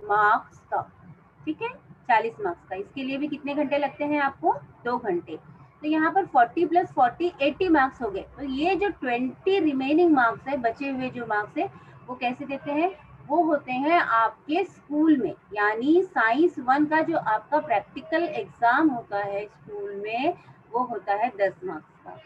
Marks का, ठीक है, 40 मार्क्स का। इसके लिए भी कितने घंटे लगते हैं आपको? 2 घंटे। तो यहाँ पर 40 प्लस 40 80 मार्क्स हो गए। तो ये जो 20 रिमेनिंग मार्क्स है, बचे हुए जो मार्क्स है, वो कैसे देते हैं? वो होते हैं आपके स्कूल में, यानी साइंस 1 का जो आपका प्रैक्टिकल एग्जाम होता है स्कूल में, वो होता है 10 मार्क्स का।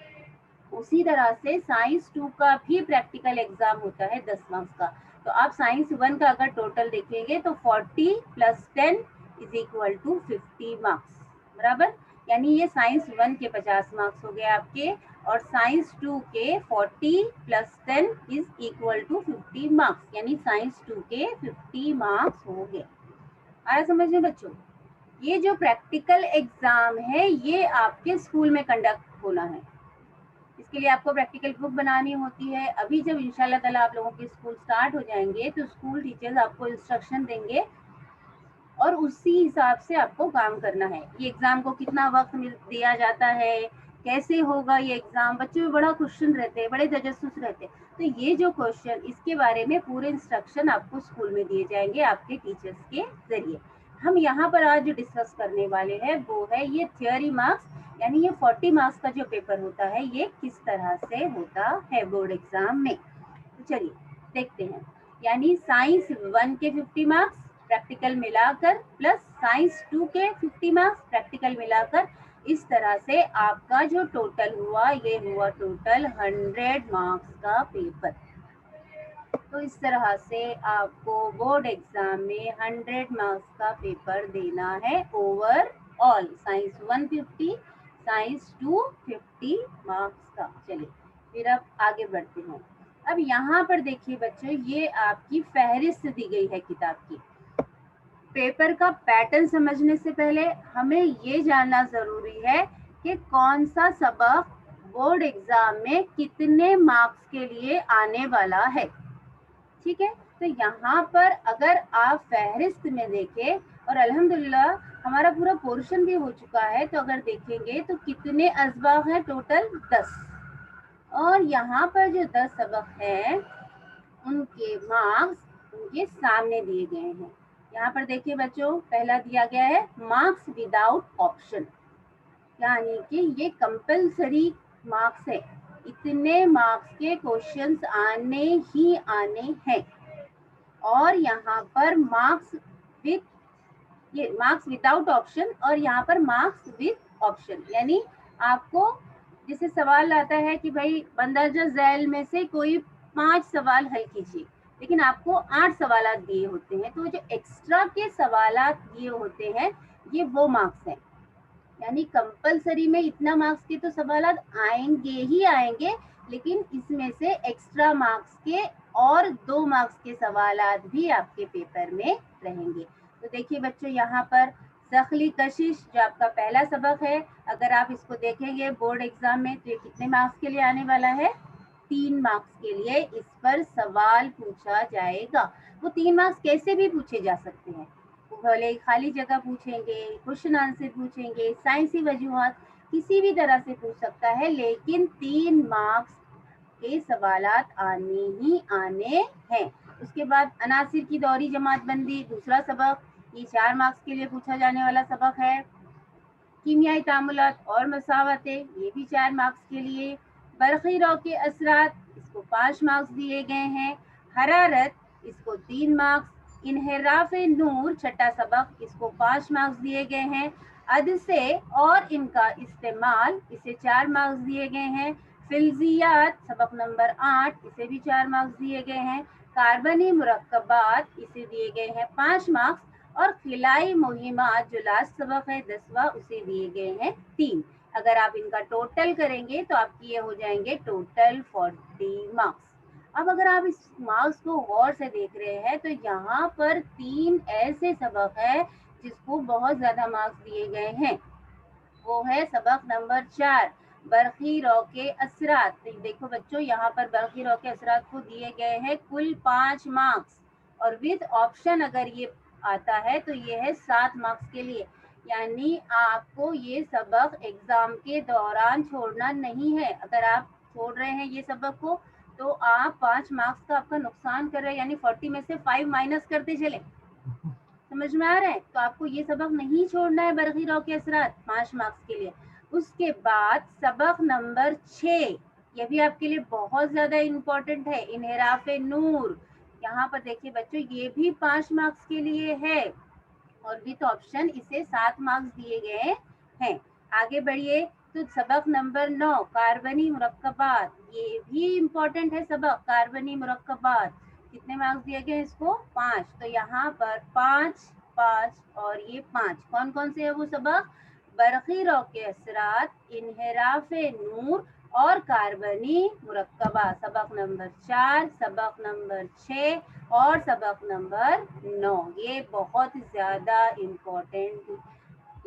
उसी तरह से साइंस 2 का भी प्रैक्टिकल एग्जाम होता है 10 मार्क्स का। तो आप साइंस 1 का अगर टोटल देखेंगे तो 40 plus 10 is equal to 50 marks, बराबर। यानी ये साइंस 1 के 50 मार्क्स हो गए आपके, और साइंस 2 के 40 plus 10 is equal to 50 marks, यानी साइंस 2 के 50 मार्क्स हो गए। आया समझ में बच्चों? ये जो प्रैक्टिकल एग्जाम है ये आपके स्कूल में कंडक्ट होना है। इसके लिए आपको प्रैक्टिकल बुक बनानी होती है। अभी जब इंशाल्लाह ताला आप लोगों के स्कूल स्टार्ट हो जाएंगे तो स्कूल टीचर्स आपको इंस्ट्रक्शन देंगे और उसी हिसाब से आपको काम करना है। ये एग्जाम को कितना वक्त दिया जाता है, कैसे होगा ये एग्जाम, बच्चों में बड़ा क्वेश्चन रहते हैं, बड़े तजस्सुस रहते हैं। तो ये जो क्वेश्चन, इसके बारे में पूरे इंस्ट्रक्शन आपको स्कूल में दिए जाएंगे आपके टीचर्स के जरिए। हम यहाँ पर आज जो डिस्कस करने वाले हैं वो है ये थियोरी मार्क्स, यानी ये 40 मार्क्स का जो पेपर होता है ये किस तरह से होता है बोर्ड एग्जाम में। तो चलिए देखते हैं। यानी साइंस 1 के 50 मार्क्स प्रैक्टिकल मिलाकर, प्लस साइंस 2 के 50 मार्क्स प्रैक्टिकल मिलाकर, इस तरह से आपका जो टोटल हुआ ये हुआ टोटल 100 मार्क्स का पेपर। तो इस तरह से आपको बोर्ड एग्जाम में 100 मार्क्स का पेपर देना है ओवरऑल। साइंस 1 50, साइंस 2 50 मार्क्स का। चलिए फिर अब आगे बढ़ते हैं। अब यहाँ पर देखिए बच्चों, ये आपकी फहरिस्त दी गई है किताब की। पेपर का पैटर्न समझने से पहले हमें ये जानना जरूरी है कि कौन सा सबक बोर्ड एग्जाम में कितने मार्क्स के लिए आने वाला है, ठीक है। तो यहाँ पर अगर आप फहरिस्त में देखें, और अल्हम्दुलिल्लाह हमारा पूरा पोर्शन भी हो चुका है, तो अगर देखेंगे तो कितने असबाक हैं? टोटल 10। और यहाँ पर जो 10 सबक हैं उनके मार्क्स उनके सामने दिए गए हैं। यहाँ पर देखिए बच्चों, पहला दिया गया है मार्क्स विदाउट ऑप्शन, यानी कि ये कंपलसरी मार्क्स है, इतने मार्क्स के क्वेश्चंस आने ही आने हैं। और यहाँ पर मार्क्स विद, ये मार्क्स विदाउट ऑप्शन, और यहाँ पर मार्क्स विद ऑप्शन, यानी आपको जैसे सवाल आता है कि भाई बंदरजा झैल में से कोई 5 सवाल हल कीजिए, लेकिन आपको 8 सवाल दिए होते हैं, तो जो एक्स्ट्रा के सवाल दिए होते हैं ये वो मार्क्स हैं। यानी कंपलसरी में इतना मार्क्स के तो सवाल आएंगे ही आएंगे, लेकिन इसमें से एक्स्ट्रा मार्क्स के और 2 मार्क्स के सवाल भी आपके पेपर में रहेंगे। तो देखिए बच्चों, यहाँ पर सखली कशिश जो आपका पहला सबक है, अगर आप इसको देखेंगे बोर्ड एग्जाम में तो ये कितने मार्क्स के लिए आने वाला है? 3 मार्क्स के लिए इस पर सवाल पूछा जाएगा। वो 3 मार्क्स कैसे भी पूछे जा सकते हैं, भले खाली जगह पूछेंगे, क्वेश्चन आंसर पूछेंगे, साइंसी वजूहात, किसी भी तरह से पूछ सकता है, लेकिन 3 मार्क्स के सवालात आने ही आने हैं। उसके बाद अनासिर की दौरी जमात बंदी दूसरा सबक, ये 4 मार्क्स के लिए पूछा जाने वाला सबक है। कीमियाई तामुलात और मसावतें, ये भी 4 मार्क्स के लिए। बरक़ी रौ के असरात, इसको 5 मार्क्स दिए गए हैं। हरारत, इसको 3 मार्क्स। इन्हिराफ नूर छठा सबक, इसको 5 मार्क्स दिए गए हैं। अदसे और इनका इस्तेमाल, इसे 4 मार्क्स दिए गए हैं। फिल्जियात सबक नंबर 8, इसे भी 4 मार्क्स दिए गए हैं। कार्बनी मुरक्कबात, इसे दिए गए हैं 5 मार्क्स। और खिलाई मुहिमात जो लास्ट सबक है 10वां, उसे दिए गए हैं 3। अगर आप इनका टोटल करेंगे तो आपकी ये हो जाएंगे टोटल 40 मार्क्स। अब अगर आप इस मार्क्स को गौर से देख रहे हैं तो यहाँ पर 3 ऐसे सबक है जिसको बहुत ज्यादा मार्क्स दिए गए हैं। वो है सबक नंबर 4, बरक़ी रौ के असरात। तो देखो बच्चों, यहाँ पर बरक़ी रौ के असरात को दिए गए हैं कुल 5 मार्क्स, और विद ऑप्शन अगर ये आता है तो ये है 7 मार्क्स के लिए। यानी आपको ये सबक एग्जाम के दौरान छोड़ना नहीं है। अगर आप छोड़ रहे हैं ये सबक को तो आप 5 मार्क्स का आपका नुकसान कर रहे हैं, यानी 40 में से 5 माइनस करते चले। समझ में आ रहा है? तो आपको ये सबक नहीं छोड़ना है, बरक़ी रॉ के असरात 5 मार्क्स के लिए। उसके बाद सबक नंबर 6, ये भी आपके लिए बहुत ज्यादा इम्पोर्टेंट है, इन्हिराफ़े नूर। यहाँ पर देखिए बच्चों, ये भी 5 मार्क्स के लिए है और विथ ऑप्शन इसे 7 मार्क्स दिए गए हैं। आगे बढ़िए, तो सबक नंबर 9, कार्बनी मुरक्कबात, ये भी इम्पोर्टेंट है सबक, कार्बनी मुरक्कबात। कितने मार्क्स दिए गए इसको? 5। तो यहाँ पर 5, 5 और ये 5, कौन कौन से है वो सबक? बरक़ी रॉ के असरात, इन्हिराफ़े नूर और कार्बनी मुरक्कबा। सबक नंबर 4, सबक नंबर 6 और सबक नंबर 9। ये बहुत ज्यादा इम्पोर्टेंट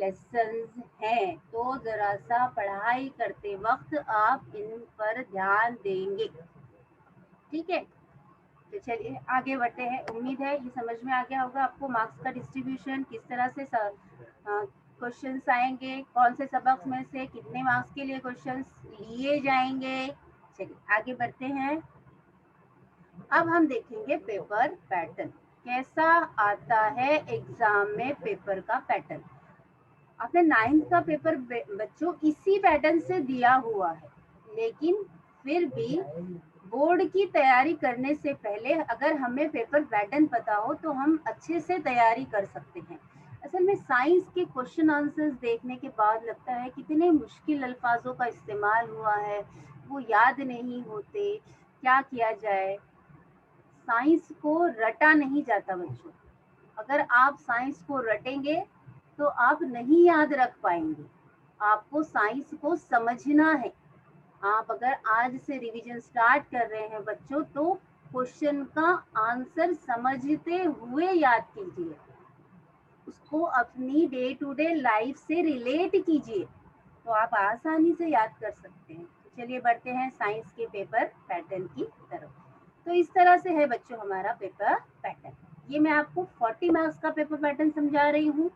लेसन्स हैं, तो जरा सा पढ़ाई करते वक्त आप इन पर ध्यान देंगे, ठीक है? तो चलिए आगे बढ़ते हैं। उम्मीद है ये समझ में आ गया होगा आपको मार्क्स का डिस्ट्रीब्यूशन, किस तरह से क्वेश्चंस आएंगे, कौन से सबक में से कितने मार्क्स के लिए क्वेश्चंस लिए जाएंगे। चलिए आगे बढ़ते हैं। अब हम देखेंगे पेपर पैटर्न, कैसा आता है एग्जाम में पेपर का पैटर्न। आपने 9th का पेपर बच्चों इसी पैटर्न से दिया हुआ है, लेकिन फिर भी बोर्ड की तैयारी करने से पहले अगर हमें पेपर पैटर्न पता हो तो हम अच्छे से तैयारी कर सकते हैं। असल में साइंस के क्वेश्चन आंसर्स देखने के बाद लगता है कितने मुश्किल अल्फाजों का इस्तेमाल हुआ है, वो याद नहीं होते, क्या किया जाए। साइंस को रटा नहीं जाता बच्चों, अगर आप साइंस को रटेंगे तो आप नहीं याद रख पाएंगे। आपको साइंस को समझना है। आप अगर आज से रिवीजन स्टार्ट कर रहे हैं बच्चों, तो क्वेश्चन का आंसर समझते हुए याद कीजिए, उसको अपनी डे टू डे लाइफ से रिलेट कीजिए, तो आप आसानी से याद कर सकते हैं। तो चलिए बढ़ते हैं साइंस के पेपर पैटर्न की तरफ। तो इस तरह से है बच्चों हमारा पेपर पैटर्न। ये मैं आपको 40 मार्क्स का पेपर पैटर्न समझा रही हूँ,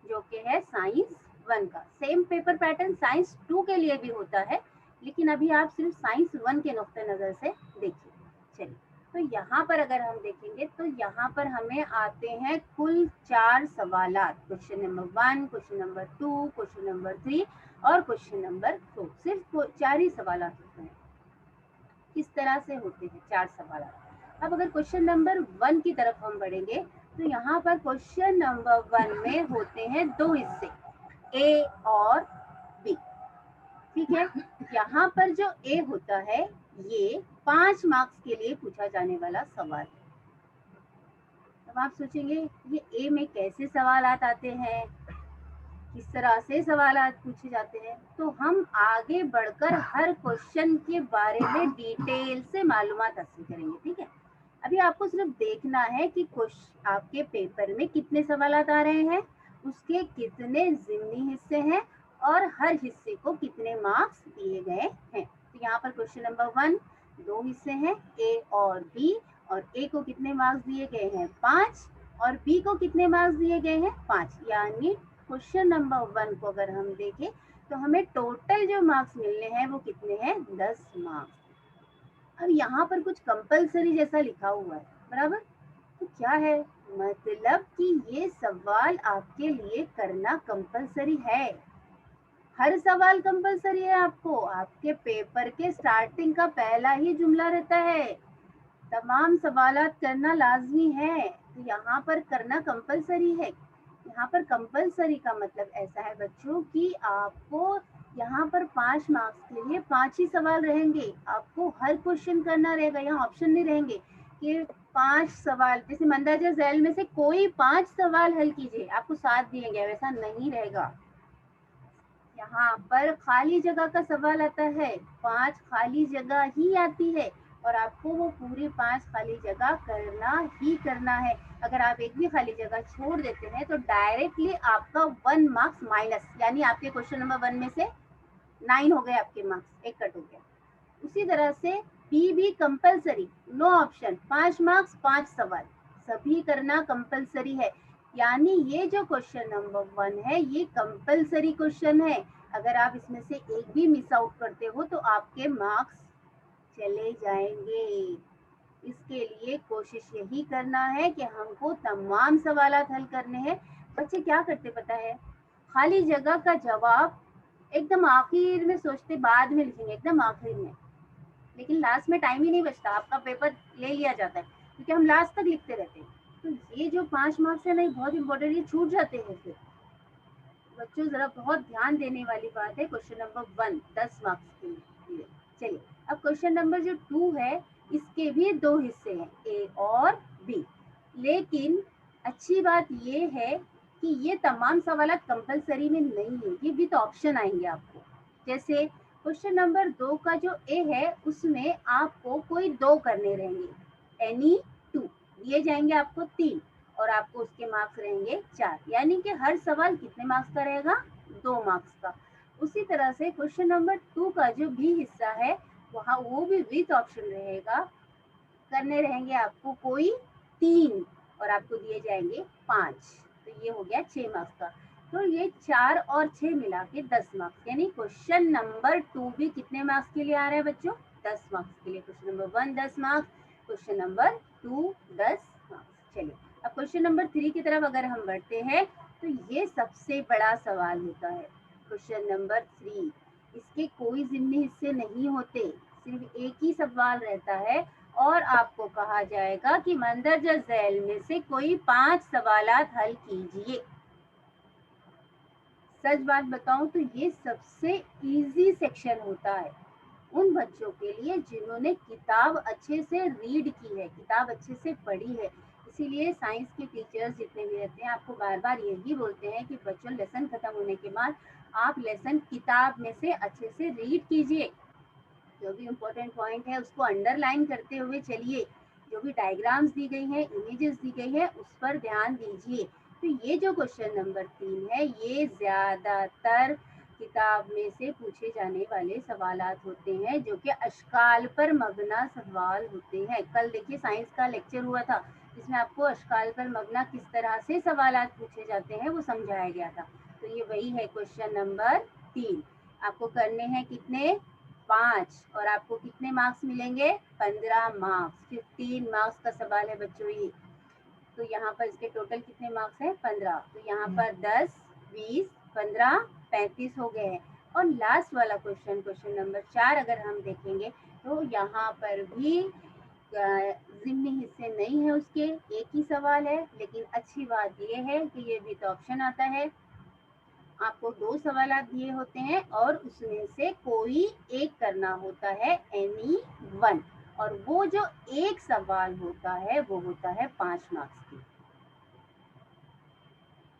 जो कि है साइंस 1 का। सेम पेपर पैटर्न साइंस 2 के लिए भी होता है, लेकिन अभी आप सिर्फ साइंस 1 के नुक्ते नजर से देखिए। चलिए, तो यहाँ पर अगर हम देखेंगे तो यहाँ पर हमें आते हैं कुल 4 सवालात। Question number 1, question number 2, question number 3 और क्वेश्चन नंबर 4। सिर्फ 4 ही सवालात होते हैं। किस तरह से होते हैं 4 सवालात? अब अगर क्वेश्चन नंबर 1 की तरफ हम बढ़ेंगे तो यहाँ पर क्वेश्चन नंबर 1 में होते हैं 2 हिस्से, ए और बी, ठीक है? यहाँ पर जो ए होता है ये 5 मार्क्स के लिए पूछा जाने वाला सवाल है। अब आप सोचेंगे ये ए में कैसे सवालात आते हैं, किस तरह से सवालात पूछे जाते हैं? तो हम आगे बढ़कर हर क्वेश्चन के बारे में डिटेल से मालूमात हासिल करेंगे, ठीक है? अभी आपको सिर्फ देखना है कि आपके पेपर में कितने सवालात आ रहे हैं, उसके कितने ज़िमनी हिस्से हैं और हर हिस्से को कितने मार्क्स दिए गए हैं। तो यहाँ पर क्वेश्चन नंबर 1 2 हिस्से हैं, ए और बी, और ए को कितने मार्क्स दिए गए हैं 5 और बी को कितने मार्क्स दिए गए हैं 5। यानी क्वेश्चन नंबर 1 को अगर हम देखें तो हमें टोटल जो मार्क्स मिलने हैं वो कितने हैं 10 मार्क्स। अब यहाँ पर कुछ कंपलसरी जैसा लिखा हुआ है, बराबर? तो क्या है मतलब कि ये सवाल आपके लिए करना कंपलसरी है। हर सवाल कंपलसरी है आपको, आपके पेपर के स्टार्टिंग का पहला ही जुमला रहता है, तमाम सवालात करना लाजमी है। तो यहाँ पर करना कंपलसरी है। यहाँ पर कंपलसरी का मतलब ऐसा है बच्चों कि आपको यहाँ पर 5 मार्क्स के लिए 5 ही सवाल रहेंगे, आपको हर क्वेश्चन करना रहेगा। यहाँ ऑप्शन नहीं रहेंगे कि 5 सवाल, जैसे मंदाजा झैल में से कोई 5 सवाल हल कीजिए, आपको 7 दिए गए, वैसा नहीं रहेगा। यहाँ पर खाली जगह का सवाल आता है, 5 खाली जगह ही आती है और आपको वो पूरी 5 खाली जगह करना ही करना है। अगर आप एक भी खाली जगह छोड़ देते हैं तो डायरेक्टली आपका 1 मार्क्स माइनस, यानी आपके क्वेश्चन नंबर 1 में से 9 हो गए आपके मार्क्स, एक कट हो गया। उसी तरह से बी भी कंपलसरी, नो ऑप्शन, 5 मार्क्स 5 सवाल, सभी करना कंपलसरी है। यानी ये जो क्वेश्चन नंबर 1 है ये कंपलसरी क्वेश्चन है। अगर आप इसमें से एक भी मिस आउट करते हो तो आपके मार्क्स चले जाएंगे। इसके लिए कोशिश यही करना है कि हमको तमाम सवालात हल करने हैं। बच्चे क्या करते पता है, खाली जगह का जवाब एकदम आखिर में सोचते, बाद में लिखेंगे एकदम आखिर में, लेकिन लास्ट में टाइम ही नहीं बचता, आपका पेपर ले लिया जाता है क्योंकि हम लास्ट तक लिखते रहते हैं। तो ये जो 5 मार्क्स है ना, ये बहुत इंपॉर्टेंट, ये छूट जाते हैं फिर। बच्चों जरा बहुत ध्यान देने वाली बात है। क्वेश्चन नंबर 1 10 मार्क्स के लिए। चलिए अब क्वेश्चन नंबर जो 2 है, इसके भी 2 हिस्से हैं, ए और बी। लेकिन अच्छी बात ये है कि ये तमाम सवाल कंपलसरी में नहीं है, ये विद ऑप्शन आएंगे आपको। जैसे क्वेश्चन नंबर 2 का जो ए है, उसमें आपको कोई 2 करने रहेंगे, एनी 2 दिए जाएंगे आपको 3, और आपको उसके मार्क्स रहेंगे 4, यानी कि हर सवाल कितने मार्क्स का रहेगा, 2 मार्क्स का। उसी तरह से क्वेश्चन नंबर 2 का जो बी हिस्सा है, वहाँ वो भी विथ ऑप्शन रहेगा, करने रहेंगे आपको कोई 3 और आपको दिए जाएंगे 5, तो ये हो गया 6 मार्क्स का। तो ये 4 और 6 मिला के 10 मार्क्स, यानी क्वेश्चन नंबर 2 भी कितने मार्क्स के लिए आ रहा है बच्चों, 10 मार्क्स के लिए। Question number 1 10 marks, question number 2 10 marks. चलिए अब क्वेश्चन नंबर 3 की तरफ अगर हम बढ़ते हैं, तो ये सबसे बड़ा सवाल होता है। क्वेश्चन नंबर 3, इसके कोई जिम्नी हिस्से नहीं होते, सिर्फ एक ही सवाल रहता है, और आपको कहा जाएगा कि मंदरजा झैल में से कोई 5 सवालात हल कीजिए। सच बात बताऊं तो ये सबसे इजी सेक्शन होता है उन बच्चों के लिए जिन्होंने किताब अच्छे से रीड की है, किताब अच्छे से पढ़ी है। इसीलिए साइंस के टीचर्स जितने भी रहते हैं, आपको बार बार यही बोलते हैं कि बच्चों लेसन खत्म होने के बाद आप लेसन किताब में से अच्छे से रीड कीजिए, जो भी इम्पोर्टेंट पॉइंट है उसको अंडरलाइन करते हुए चलिए, जो भी डायग्राम्स दी गई हैं, इमेजेस दी गई हैं, उस पर ध्यान दीजिए। तो ये जो क्वेश्चन नंबर 3 है, ये ज्यादातर किताब में से पूछे जाने वाले सवालात होते हैं, जो कि अशकाल पर मबना सवाल होते हैं। कल देखिए साइंस का लेक्चर हुआ था, जिसमें आपको अशकाल पर मबना किस तरह से सवालात पूछे जाते हैं वो समझाया गया था। तो ये वही है क्वेश्चन नंबर 3। आपको करने हैं कितने, 5, और आपको कितने मार्क्स मिलेंगे, 15 मार्क्स। 15 मार्क्स का सवाल है बच्चों ये। तो यहाँ पर इसके टोटल कितने मार्क्स हैं, 15। तो यहाँ पर 10 20 15 35 हो गए हैं। और लास्ट वाला क्वेश्चन, क्वेश्चन नंबर 4 अगर हम देखेंगे, तो यहाँ पर भी जिम्नी हिस्से नहीं है उसके, एक ही सवाल है। लेकिन अच्छी बात ये है कि ये विद ऑप्शन आता है, आपको 2 सवाल दिए होते हैं और उसमें से कोई एक करना होता है, एनी 1, और वो जो एक सवाल होता है वो होता है 5 मार्क्स की।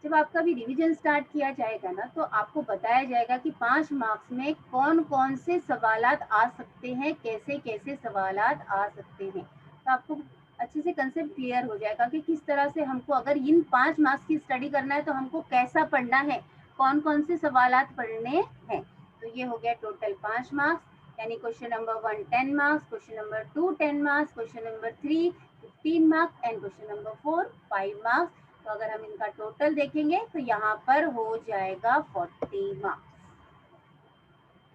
जब आपका भी रिवीजन स्टार्ट किया जाएगा ना, तो आपको बताया जाएगा कि 5 मार्क्स में कौन कौन से सवालात आ सकते हैं, कैसे कैसे सवालात आ सकते हैं। तो आपको अच्छे से कंसेप्ट क्लियर हो जाएगा कि किस तरह से हमको, अगर इन 5 मार्क्स की स्टडी करना है तो हमको कैसा पढ़ना है, कौन कौन से सवालात पढ़ने हैं। तो ये हो गया टोटल 5 मार्क्स, यानी question number 1 10 marks, question number 2 10 marks, question number 3 15 marks and question number 4 5 marks. तो अगर हम इनका टोटल देखेंगे तो यहाँ पर हो जाएगा 40 मार्क्स।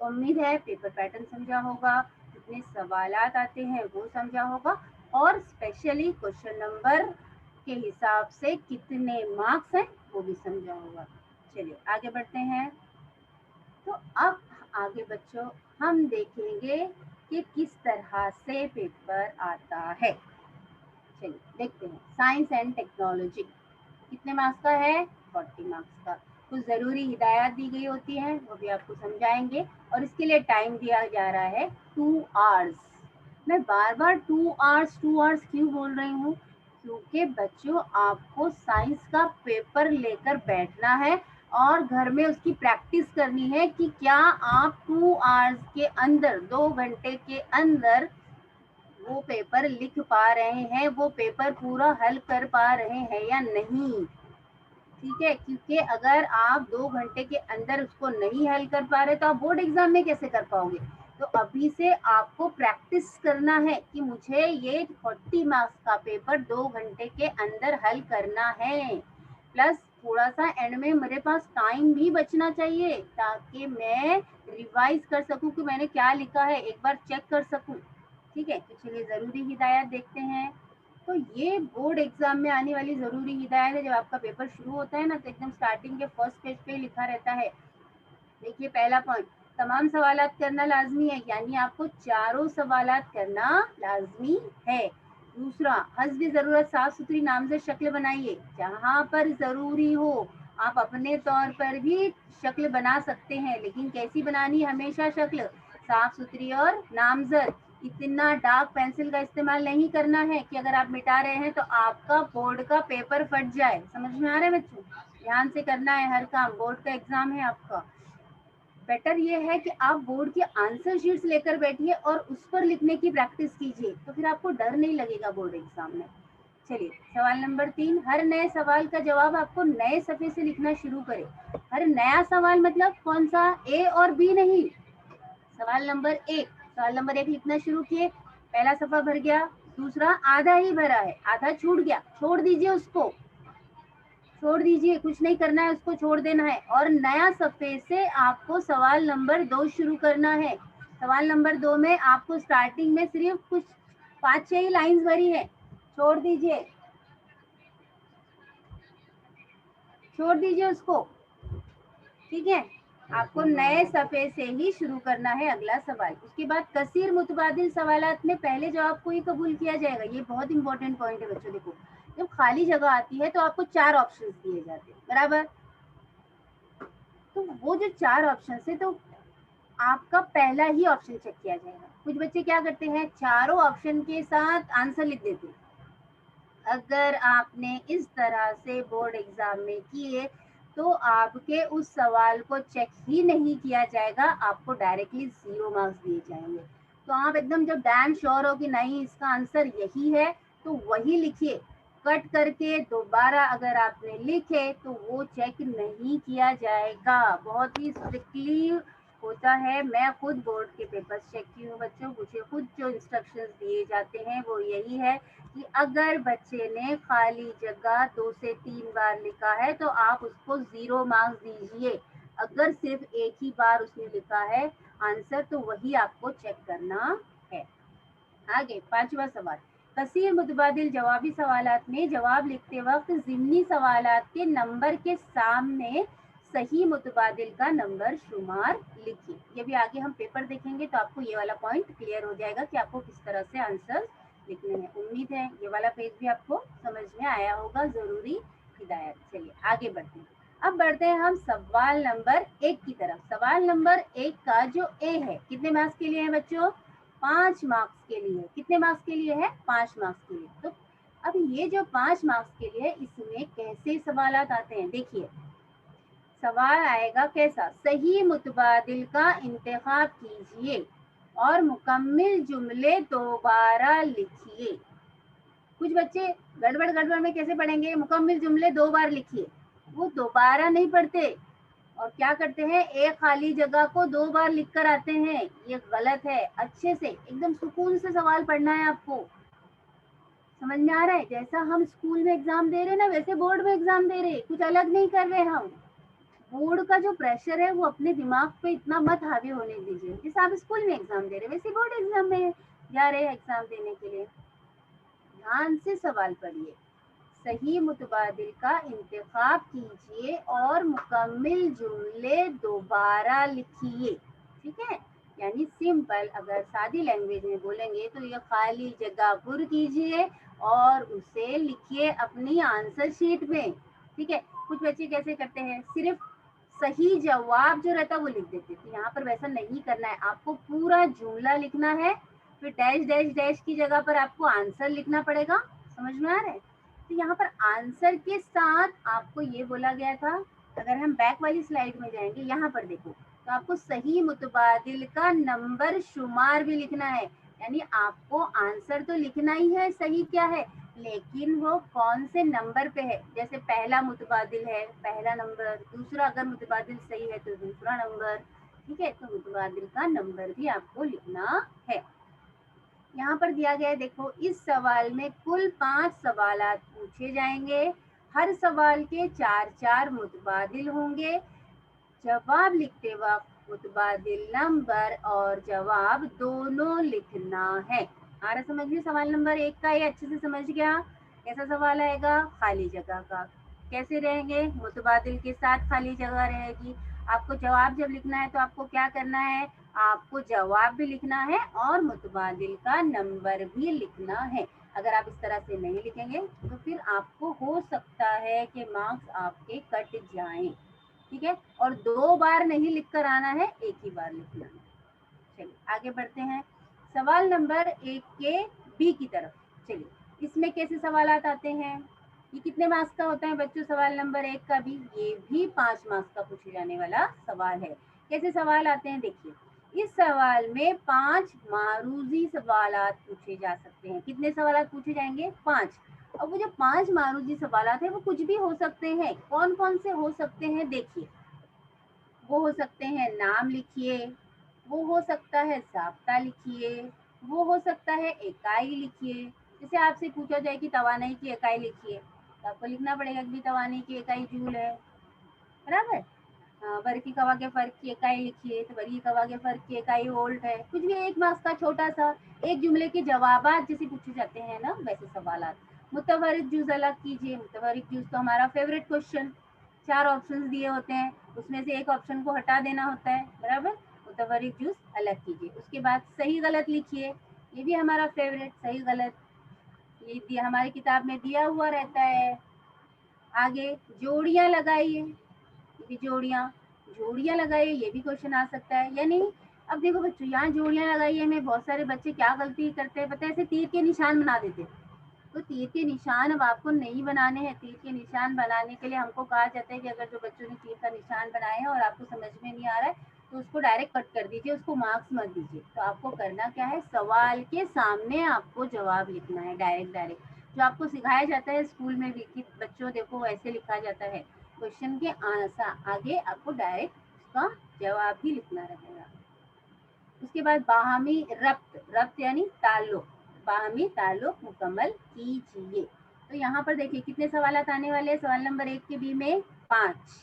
तो उम्मीद है पेपर पैटर्न समझा होगा, कितने सवालात आते हैं वो समझा होगा, और स्पेशली क्वेश्चन नंबर के हिसाब से कितने मार्क्स हैं वो भी समझा होगा। चलिए आगे बढ़ते हैं। तो अब आगे बच्चों हम देखेंगे कि किस तरह से पेपर आता है। चलिए देखते हैं। साइंस एंड टेक्नोलॉजी कितने मार्क्स का है, 40 मार्क्स का। कुछ जरूरी हिदायत दी गई होती है, वो भी आपको समझाएंगे, और इसके लिए टाइम दिया जा रहा है 2 आवर्स। मैं बार बार 2 आवर्स क्यों बोल रही हूँ, क्योंकि बच्चों आपको साइंस का पेपर लेकर बैठना है और घर में उसकी प्रैक्टिस करनी है कि क्या आप 2 आवर्स के अंदर, 2 घंटे के अंदर वो पेपर लिख पा रहे हैं, वो पेपर पूरा हल कर पा रहे हैं या नहीं। ठीक है, क्योंकि अगर आप 2 घंटे के अंदर उसको नहीं हल कर पा रहे तो आप बोर्ड एग्जाम में कैसे कर पाओगे। तो अभी से आपको प्रैक्टिस करना है कि मुझे ये 40 मार्क्स का पेपर 2 घंटे के अंदर हल करना है। प्लस थोड़ा सा एंड में मेरे पास टाइम भी बचना चाहिए, ताकि मैं रिवाइज कर सकूं कि मैंने क्या लिखा है, एक बार चेक कर सकूं। ठीक है, तो चलिए ज़रूरी हिदायत देखते हैं। तो ये बोर्ड एग्जाम में आने वाली ज़रूरी हिदायत है। जब आपका पेपर शुरू होता है ना, तो एकदम स्टार्टिंग के फर्स्ट पेज पे लिखा रहता है। देखिए पहला पॉइंट, तमाम सवालात करना लाजमी है, यानी आपको चारों सवालात करना लाजमी है। दूसरा, हस्ब ज़रूरत साफ सुथरी नामज़द शक्ल बनाइए, जहाँ पर ज़रूरी हो आप अपने तौर पर भी शक्ल बना सकते हैं, लेकिन कैसी बनानी, हमेशा शक्ल साफ सुथरी और नामज़द। इतना डार्क पेंसिल का इस्तेमाल नहीं करना है कि अगर आप मिटा रहे हैं तो आपका बोर्ड का पेपर फट जाए। समझ में आ रहा है बच्चों? ध्यान से करना है हर काम, बोर्ड का एग्जाम है आपका। बेटर ये है कि आप बोर्ड की आंसर शीट्स लेकर बैठिए और उस पर लिखने की प्रैक्टिस कीजिए, तो फिर आपको डर नहीं लगेगा बोर्ड एग्जाम में। चलिए सवाल नंबर 3, हर नए सवाल का जवाब आपको नए सफ़े से लिखना शुरू करें। हर नया सवाल मतलब कौन सा, ए और बी नहीं। सवाल नंबर 1 लिखना शुरू किए, पहला सफ़ा भर गया, दूसरा आधा ही भरा है, आधा छूट गया, छोड़ दीजिए उसको, छोड़ दीजिए, कुछ नहीं करना है, उसको छोड़ देना है और नया सफ़े से आपको सवाल नंबर 2 शुरू करना है। सवाल नंबर 2 में आपको स्टार्टिंग में सिर्फ कुछ 5-6 ही लाइंस भरी है, छोड़ दीजिए, छोड़ दीजिए उसको। ठीक है, आपको नए सफ़े से ही शुरू करना है अगला सवाल। उसके बाद कसीर मुतबादिल सवालात में पहले जवाब को ही कबूल किया जाएगा। ये बहुत इंपॉर्टेंट पॉइंट है बच्चों। देखो, जब खाली जगह आती है तो आपको 4 ऑप्शंस दिए जाते हैं, बराबर। तो वो जो 4 ऑप्शन है, तो आपका पहला ही ऑप्शन चेक किया जाएगा। कुछ बच्चे क्या करते हैं, चारों ऑप्शन के साथ आंसर लिख देते हैं। अगर आपने इस तरह से बोर्ड एग्जाम में किए तो आपके उस सवाल को चेक ही नहीं किया जाएगा, आपको डायरेक्टली 0 मार्क्स दिए जाएंगे। तो आप एकदम जब डैम श्योर हो कि नहीं इसका आंसर यही है तो वही लिखिए। कट करके दोबारा अगर आपने लिखे तो वो चेक नहीं किया जाएगा। बहुत ही स्ट्रिक्टली होता है। मैं खुद बोर्ड के पेपर्स चेक की हूँ बच्चों, मुझे खुद जो इंस्ट्रक्शंस दिए जाते हैं वो यही है कि अगर बच्चे ने खाली जगह 2 से 3 बार लिखा है तो आप उसको 0 मार्क्स दीजिए। अगर सिर्फ एक ही बार उसने लिखा है आंसर तो वही आपको चेक करना है। आगे 5वां सवाल, कसीर मुतबादिल जवाबी सवालात में जवाब लिखते वक्त ज़िमनी सवालात के नंबर के सामने सही मुतबादिल का नंबर शुमार लिखिए। ये भी आगे हम पेपर देखेंगे तो आपको ये वाला पॉइंट क्लियर हो जाएगा कि आपको किस तरह से आंसर लिखने हैं। उम्मीद है ये वाला पेज भी आपको समझ में आया होगा, ज़रूरी हिदायत। चलिए आगे बढ़ते हैं। अब बढ़ते हैं हम सवाल नंबर 1 की तरफ। सवाल नंबर 1 का जो ए है, कितने मार्क्स के लिए है बच्चों, 5 मार्क्स के लिए। कितने मार्क्स के लिए है, 5 मार्क्स के लिए। तो अब ये जो 5 मार्क्स के लिए, इसमें कैसे सवालात आते हैं, देखिए। सवाल आएगा कैसा, सही मुतबादिल का इंतखाब कीजिए और मुकम्मिल जुमले दोबारा लिखिए। कुछ बच्चे गड़बड़ गड़बड़ में कैसे पढ़ेंगे, मुकम्मिल जुमले 2 बार लिखिए, वो दोबारा नहीं पढ़ते और क्या करते हैं, एक खाली जगह को 2 बार लिख कर आते हैं। ये गलत है। अच्छे से एकदम सुकून से सवाल पढ़ना है आपको। समझ में आ रहा है? जैसा हम स्कूल में एग्जाम दे रहे हैं ना, वैसे बोर्ड में एग्जाम दे रहे, कुछ अलग नहीं कर रहे हम। बोर्ड का जो प्रेशर है वो अपने दिमाग पे इतना मत हावी होने दीजिए। जैसे आप स्कूल में एग्जाम दे रहे वैसे बोर्ड एग्जाम में जा रहे हैं एग्जाम देने के लिए। ध्यान से सवाल पढ़िए, सही मुतबादिल का इंतखाब कीजिए और मुकम्मिल जुमले दोबारा लिखिए। ठीक है, यानी सिंपल, अगर सादी लैंग्वेज में बोलेंगे तो ये खाली जगह पुर कीजिए और उसे लिखिए अपनी आंसर शीट में। ठीक है, कुछ बच्चे कैसे करते हैं, सिर्फ सही जवाब जो रहता है वो लिख देते थे। यहाँ पर वैसा नहीं करना है, आपको पूरा जुमला लिखना है, फिर डैश डैश डैश की जगह पर आपको आंसर लिखना पड़ेगा। समझ में आ रहा है? तो यहाँ पर आंसर के साथ आपको ये बोला गया था। अगर हम बैक वाली स्लाइड में जाएंगे, यहाँ पर देखो, तो आपको सही मुतबादिल का नंबर शुमार भी लिखना है। यानी आपको आंसर तो लिखना ही है सही क्या है, लेकिन वो कौन से नंबर पे है। जैसे पहला मुतबादिल है, पहला नंबर, दूसरा अगर मुतबादिल सही है तो दूसरा नंबर। ठीक है, तो मुतबादिल का नंबर भी आपको लिखना है। यहाँ पर दिया गया है, देखो, इस सवाल में कुल 5 सवालात पूछे जाएंगे। हर सवाल के 4-4 मुतबादिल होंगे। जवाब लिखते वक्त मुतबादिल नंबर और जवाब दोनों लिखना है। आ रहा समझ में? सवाल नंबर 1 का ये अच्छे से समझ गया। कैसा सवाल आएगा? खाली जगह का। कैसे रहेंगे? मुतबादिल के साथ खाली जगह रहेगी। आपको जवाब जब लिखना है तो आपको क्या करना है? आपको जवाब भी लिखना है और मुतबादिल का नंबर भी लिखना है। अगर आप इस तरह से नहीं लिखेंगे तो फिर आपको हो सकता है कि मार्क्स आपके कट जाएं। ठीक है? और 2 बार नहीं लिख कर आना है, एक ही बार लिखना है। चलिए आगे बढ़ते हैं सवाल नंबर 1 के बी की तरफ। चलिए इसमें कैसे सवाल आते हैं? ये कितने मार्क्स का होता है बच्चों? सवाल नंबर 1 का भी, ये भी 5 मार्क्स का पूछे जाने वाला सवाल है। कैसे सवाल आते हैं देखिए। इस सवाल में 5 मारूजी सवाल पूछे जा सकते हैं। कितने सवाल पूछे जाएंगे? 5। अब वो जो 5 मारूजी सवाल है वो कुछ भी हो सकते हैं। कौन कौन से हो सकते हैं देखिए। वो हो सकते हैं नाम लिखिए, वो हो सकता है ज़ाब्ता लिखिए, वो हो सकता है इकाई लिखिए। जैसे आपसे पूछा जाए कि तवानाई की इकाई लिखिए, तो आपको लिखना पड़ेगा कि तवानाई की इकाई जूल है, बराबर। वर्गी कवा के फर्क की इकाई लिखिए, तो वर्गी कवा के फर्क की इकाई वोल्ट है। कुछ भी 1 मार्क्स का छोटा सा एक जुमले के जवाबात जैसे पूछे जाते हैं ना, वैसे सवाल। मुतवरिक जुज अलग कीजिए। मुतवरिक जुज तो हमारा फेवरेट क्वेश्चन। 4 ऑप्शंस दिए होते हैं, उसमें से एक ऑप्शन को हटा देना होता है, बराबर। मुतवरिक जुज अलग कीजिए। उसके बाद सही गलत लिखिए, ये भी हमारा फेवरेट, सही गलत ये दिया हमारी किताब में दिया हुआ रहता है। आगे जोड़ियां लगाइए, ये भी जोड़ियां जोड़ियां लगाइए, ये भी क्वेश्चन आ सकता है या नहीं। अब देखो बच्चों, यहाँ जोड़ियां लगाइए में बहुत सारे बच्चे क्या गलती करते हैं पता है? ऐसे तीर के निशान बना देते हैं। तो तीर के निशान अब आपको नहीं बनाने हैं। तीर के निशान बनाने के लिए हमको कहा जाता है कि अगर जो बच्चों ने तीर का निशान बनाए हैं और आपको समझ में नहीं आ रहा है तो उसको डायरेक्ट कट कर दीजिए, उसको मार्क्स मत दीजिए। तो आपको करना क्या है? सवाल के सामने आपको जवाब लिखना है, डायरेक्ट डायरेक्ट जो आपको सिखाया जाता है स्कूल में भी कि बच्चों देखो ऐसे लिखा जाता है। क्वेश्चन के आगे आपको डायरेक्ट उसका जवाब ही लिखना रहेगा। उसके बाद बाहमी रब्त, रब्त यानी ताल्लुक, बाहमी ताल्लुक मुकम्मल कीजिए। तो यहाँ पर देखिए कितने सवाल आने वाले हैं सवाल नंबर 1 के बी में? 5।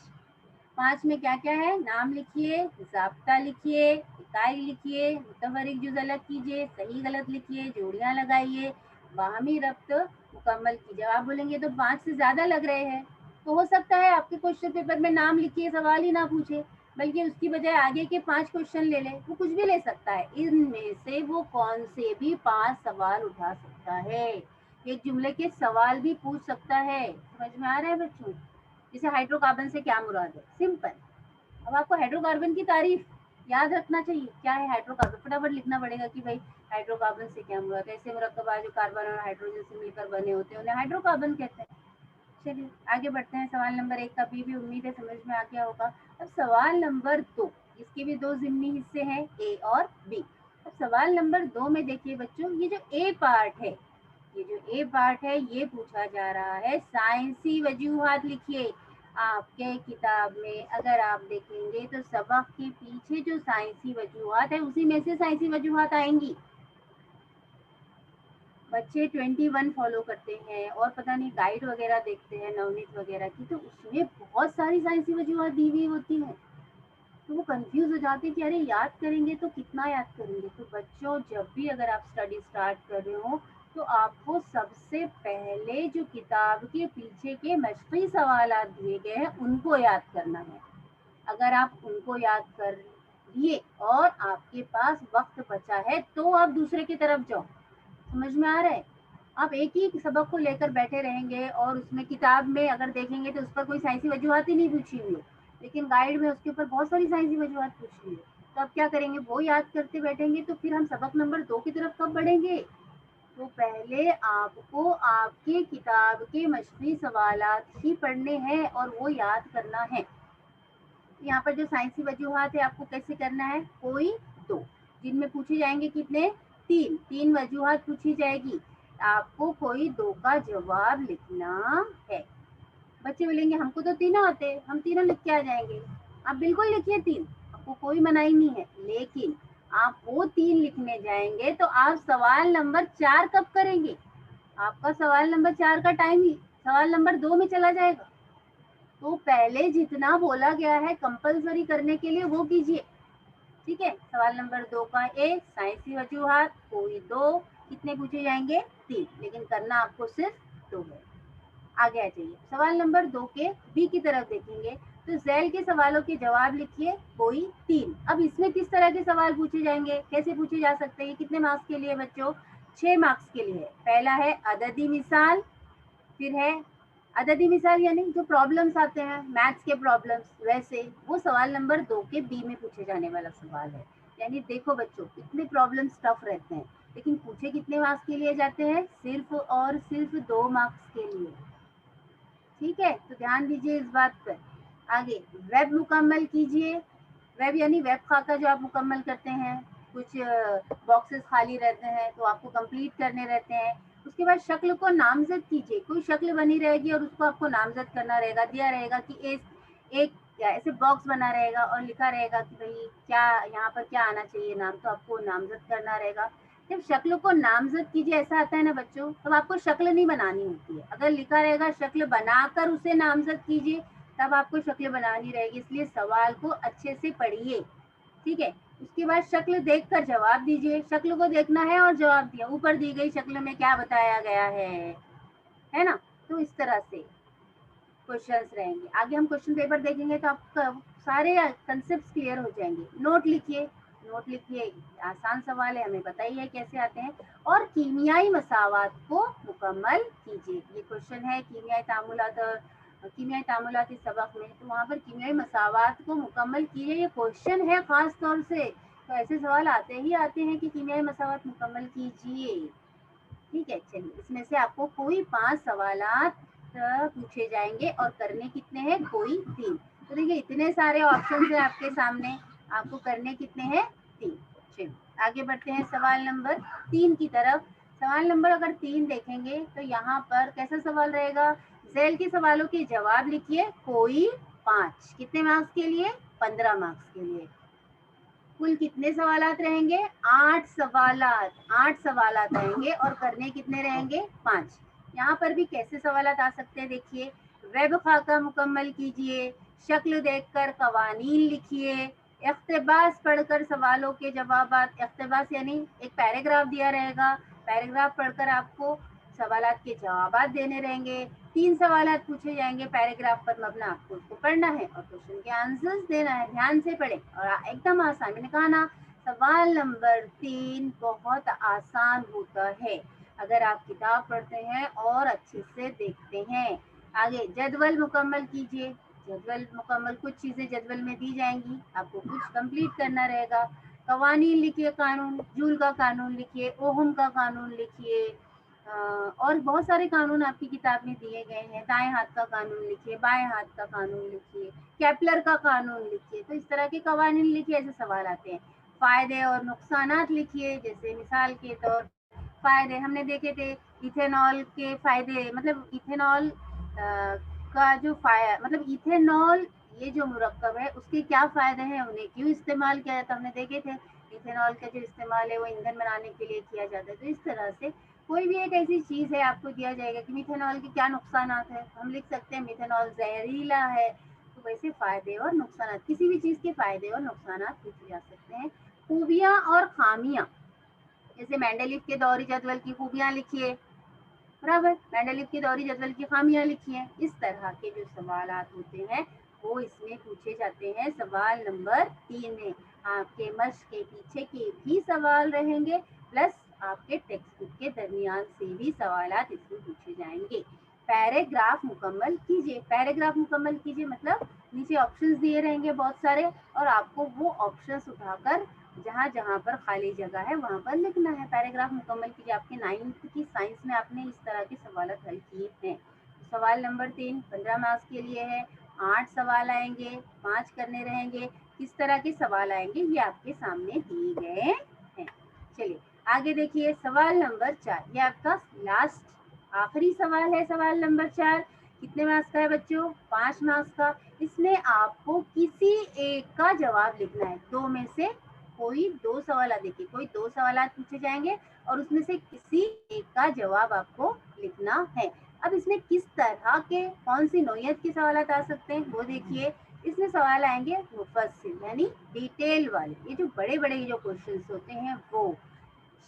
5 में क्या क्या है? नाम लिखिए, ज़ाब्ता लिखिए, इकाई लिखिए, मुतवरिक जुज़ अलग कीजिए, सही गलत लिखिए, जोड़ियां लगाइए, बाहमी रब्त मुकम्मल कीजिए। आप बोलेंगे तो 5 से ज़्यादा लग रहे हैं, तो हो सकता है आपके क्वेश्चन पेपर में नाम लिखिए सवाल ही ना पूछे, बल्कि उसकी बजाय आगे के 5 क्वेश्चन ले ले। वो कुछ भी ले सकता है, इनमें से वो कौन से भी 5 सवाल उठा सकता है। एक जुमले के सवाल भी पूछ सकता है। समझ में आ रहा है बच्चों? जैसे हाइड्रोकार्बन से क्या मुराद है? सिंपल। अब आपको हाइड्रोकार्बन की तारीफ याद रखना चाहिए। क्या है हाइड्रोकार्बन? फटाफट लिखना पड़ेगा कि भाई हाइड्रोकार्बन से क्या मुराद है। ऐसे मुरक्कबा जो कार्बन और हाइड्रोजन से मिलकर बने होते हैं उन्हें हाइड्रोकार्बन कहते हैं। चलिए आगे बढ़ते हैं। सवाल नंबर 1 का भी उम्मीद है समझ में आ गया होगा। अब सवाल नंबर 2, इसके भी 2 ज़िम्नी हिस्से हैं, ए और बी। अब सवाल नंबर 2 में देखिए बच्चों, ये जो ए पार्ट है, ये जो ए पार्ट है ये पूछा जा रहा है साइंसी वजूहात लिखिए। आपके किताब में अगर आप देखेंगे तो सबक के पीछे जो साइंसी वजूहात है उसी में से साइंसी वजूहात आएंगी। बच्चे 21 फॉलो करते हैं और पता नहीं गाइड वगैरह देखते हैं नवनीत वगैरह की, तो उसमें बहुत सारी साइंसी वजूहात दी हुई होती है। तो वो कंफ्यूज हो जाते हैं कि अरे याद करेंगे तो कितना याद करेंगे। तो बच्चों जब भी अगर आप स्टडी स्टार्ट कर रहे हो तो आपको सबसे पहले जो किताब के पीछे के मशक़ी सवाल दिए गए हैं उनको याद करना है। अगर आप उनको याद कर लिए और आपके पास वक्त बचा है तो आप दूसरे की तरफ जाओ। समझ में आ रहा है? आप एक ही सबक को लेकर बैठे रहेंगे और उसमें किताब में अगर देखेंगे तो उस पर कोई साइंसी वजूहात ही नहीं पूछी हुई है, लेकिन गाइड में उसके ऊपर बहुत सारी साइंसी वजूहात पूछी हुई है। तो आप क्या करेंगे? वो याद करते बैठेंगे तो फिर हम सबक नंबर 2 की तरफ कब बढ़ेंगे? तो पहले आपको आपके किताब के मशक़ी सवालात ही पढ़ने हैं और वो याद करना है। यहाँ पर जो साइंसी वजूहात है आपको कैसे करना है? कोई 2, जिनमें पूछे जाएंगे कितने? 3 वजूहात पूछी जाएगी। आपको कोई 2 का जवाब लिखना है। बच्चे बोलेंगे हमको तो तीनों आते, हम तीनों लिख के आ जाएंगे। आप बिल्कुल लिखिए 3, आपको कोई मनाही नहीं है, लेकिन आप वो 3 लिखने जाएंगे तो आप सवाल नंबर 4 कब करेंगे? आपका सवाल नंबर 4 का टाइम ही सवाल नंबर 2 में चला जाएगा। तो पहले जितना बोला गया है कंपलसरी करने के लिए वो कीजिए। ठीक है? सवाल नंबर 2 का ए, साइंसी वजूहात कोई 2, कितने पूछे जाएंगे? 3, लेकिन करना आपको सिर्फ 2 है। आगे आ जाइए, सवाल नंबर 2 के बी की तरफ देखेंगे तो झैल के सवालों के जवाब लिखिए कोई 3। अब इसमें किस तरह के सवाल पूछे जाएंगे, कैसे पूछे जा सकते हैं? कितने मार्क्स के लिए बच्चों? 6 मार्क्स के लिए है। पहला है अददी मिसाल, फिर है अददी मिसाल यानी जो प्रॉब्लम्स आते हैं मैथ्स के प्रॉब्लम्स, वैसे वो सवाल नंबर 2 के बी में पूछे जाने वाला सवाल है। यानी देखो बच्चों, इतने प्रॉब्लम्स टफ रहते हैं, लेकिन पूछे कितने मार्क्स के लिए जाते हैं? सिर्फ और सिर्फ 2 मार्क्स के लिए। ठीक है, तो ध्यान दीजिए इस बात पर। आगे, वेब मुकम्मल कीजिए। वेब यानी वेब खाका जो आप मुकम्मल करते हैं, कुछ बॉक्सेस खाली रहते हैं तो आपको कंप्लीट करने रहते हैं। उसके बाद शक्ल को नामजद कीजिए। कोई शक्ल बनी रहेगी और उसको आपको नामजद करना रहेगा। दिया रहेगा कि एक ऐसे बॉक्स बना रहेगा और लिखा रहेगा कि भाई क्या यहाँ पर क्या आना चाहिए नाम, तो आपको नामजद करना रहेगा। जब शक्ल को नामजद कीजिए ऐसा आता है ना बच्चों, तब आपको शक्ल नहीं बनानी होती है। अगर लिखा रहेगा शक्ल बनाकर उसे नामजद कीजिए, तब आपको शक्ल बनानी रहेगी। इसलिए सवाल को अच्छे से पढ़िए, ठीक है। उसके बाद शक्ल देखकर जवाब दीजिए। शक्ल को देखना है और जवाब दिया, ऊपर दी गई शक्ल में क्या बताया गया है ना। तो इस तरह से क्वेश्चंस रहेंगे। आगे हम क्वेश्चन पेपर देखेंगे तो आपका सारे कंसेप्ट क्लियर हो जाएंगे। नोट लिखिए, नोट लिखिए, आसान सवाल है, हमें पता ही है कैसे आते हैं। और कीमियाई मसावात को मुकम्मल कीजिए। ये क्वेश्चन है कीमियाई तामुलात इस सबक में, तो वहाँ पर कीमियाई मसावात को मुकम्मल कीजिए, ये क्वेश्चन है खास तौर से। तो ऐसे सवाल आते ही आते हैं कि कीमियाई मसावात मुकम्मल कीजिए। ठीक है, चलिए इसमें से आपको कोई 5 सवालात पूछे जाएंगे और करने कितने हैं? कोई 3। तो देखिए इतने सारे ऑप्शन है आपके सामने, आपको करने कितने हैं? 3। चलिए आगे बढ़ते हैं सवाल नंबर 3 की तरफ। सवाल नंबर अगर 3 देखेंगे तो यहाँ पर कैसा सवाल रहेगा? झैल के सवालों के जवाब लिखिए कोई 5। कितने मार्क्स के लिए? 15 मार्क्स के लिए। कुल कितने सवालात रहेंगे? 8 सवालात। 8 सवालात आएंगे और करने कितने रहेंगे? 5। यहाँ पर भी कैसे सवालात आ सकते हैं देखिए। वेब खाका मुकम्मल कीजिए, शक्ल देखकर कवानीन लिखिए, इख्तिबास पढ़कर सवालों के जवाबात। इख्तिबास यानी एक पैराग्राफ दिया रहेगा, पैराग्राफ पढ़कर आपको सवालात के जवाबात देने रहेंगे। 3 सवालात पूछे जाएंगे पैराग्राफ पर मबना, आपको उसको पढ़ना है और क्वेश्चन के आंसर्स देना है। ध्यान से पढ़े और एकदम आसान। मैंने कहा ना सवाल नंबर 3 बहुत आसान होता है अगर आप किताब पढ़ते हैं और अच्छे से देखते हैं। आगे जदवल मुकम्मल कीजिए। जदवल मुकम्मल, कुछ चीजें जदवल में दी जाएंगी, आपको कुछ कंप्लीट करना रहेगा। कवानीन लिखिए, कानून, जूल का कानून लिखिए, ओहम का कानून लिखिए, और बहुत सारे कानून आपकी किताब में दिए गए हैं। दाएं हाथ का कानून लिखिए, बाएं हाथ का कानून लिखिए, केपलर का कानून लिखिए। तो इस तरह के कवानीन लिखिए, ऐसे सवाल आते हैं। फायदे और नुकसानात लिखिए, जैसे मिसाल के तौर फायदे हमने देखे थे, इथेनॉल के फायदे, मतलब इथेनॉल का जो मतलब इथेनॉल ये जो मुरक्कब है उसके क्या फायदे हैं, उन्हें क्यों इस्तेमाल किया जाता है, हमने देखे थे। इथेनॉल का जो इस्तेमाल है वो ईंधन बनाने के लिए किया जाता है। तो इस तरह से कोई भी एक ऐसी चीज है आपको दिया जाएगा कि मिथेनॉल के क्या नुकसान है, हम लिख सकते हैं मिथेनॉल जहरीला है। तो वैसे फायदे और नुकसान, किसी भी चीज के फायदे और नुकसान पूछे जा सकते हैं। खूबियां और खामियां, जैसे मेंडेलिव के दौरी जदवल की खूबियां लिखिए, बराबर, मेंडेलिव के दौरी जदवल की खामियां लिखिए। इस तरह के जो सवाल होते हैं वो इसमें पूछे जाते हैं सवाल नंबर 3 में। आपके मश्क के पीछे के भी सवाल रहेंगे, प्लस आपके टेक्स्ट बुक के दरमियान से भी सवाल इसमें पूछे जाएंगे। पैराग्राफ मुकम्मल कीजिए। पैराग्राफ मुकम्मल कीजिए मतलब नीचे ऑप्शंस दिए रहेंगे बहुत सारे, और आपको वो ऑप्शंस उठाकर जहाँ जहाँ पर खाली जगह है वहाँ पर लिखना है। पैराग्राफ मुकम्मल कीजिए। आपके 9th की साइंस में आपने इस तरह के सवाल हल किए हैं। सवाल नंबर 3 15 मार्क्स के लिए है। 8 सवाल आएंगे, 5 करने रहेंगे। किस तरह के सवाल आएंगे ये आपके सामने दिए गए हैं। चलिए आगे देखिए सवाल नंबर 4, ये आपका लास्ट आखिरी सवाल है। सवाल नंबर 4 कितने मार्क्स का है बच्चों? 5 मार्क्स का। इसमें आपको किसी एक का जवाब लिखना है, 2 में से कोई 2 सवाल, देखिए कोई 2 सवाल पूछे जाएंगे और उसमें से किसी एक का जवाब आपको लिखना है। अब इसमें किस तरह के, कौन सी नौयत के सवाल आ सकते हैं वो देखिए। इसमें सवाल आएंगे मुफस्सिल यानी डिटेल वाले, ये जो बड़े बड़े जो क्वेश्चंस होते हैं वो।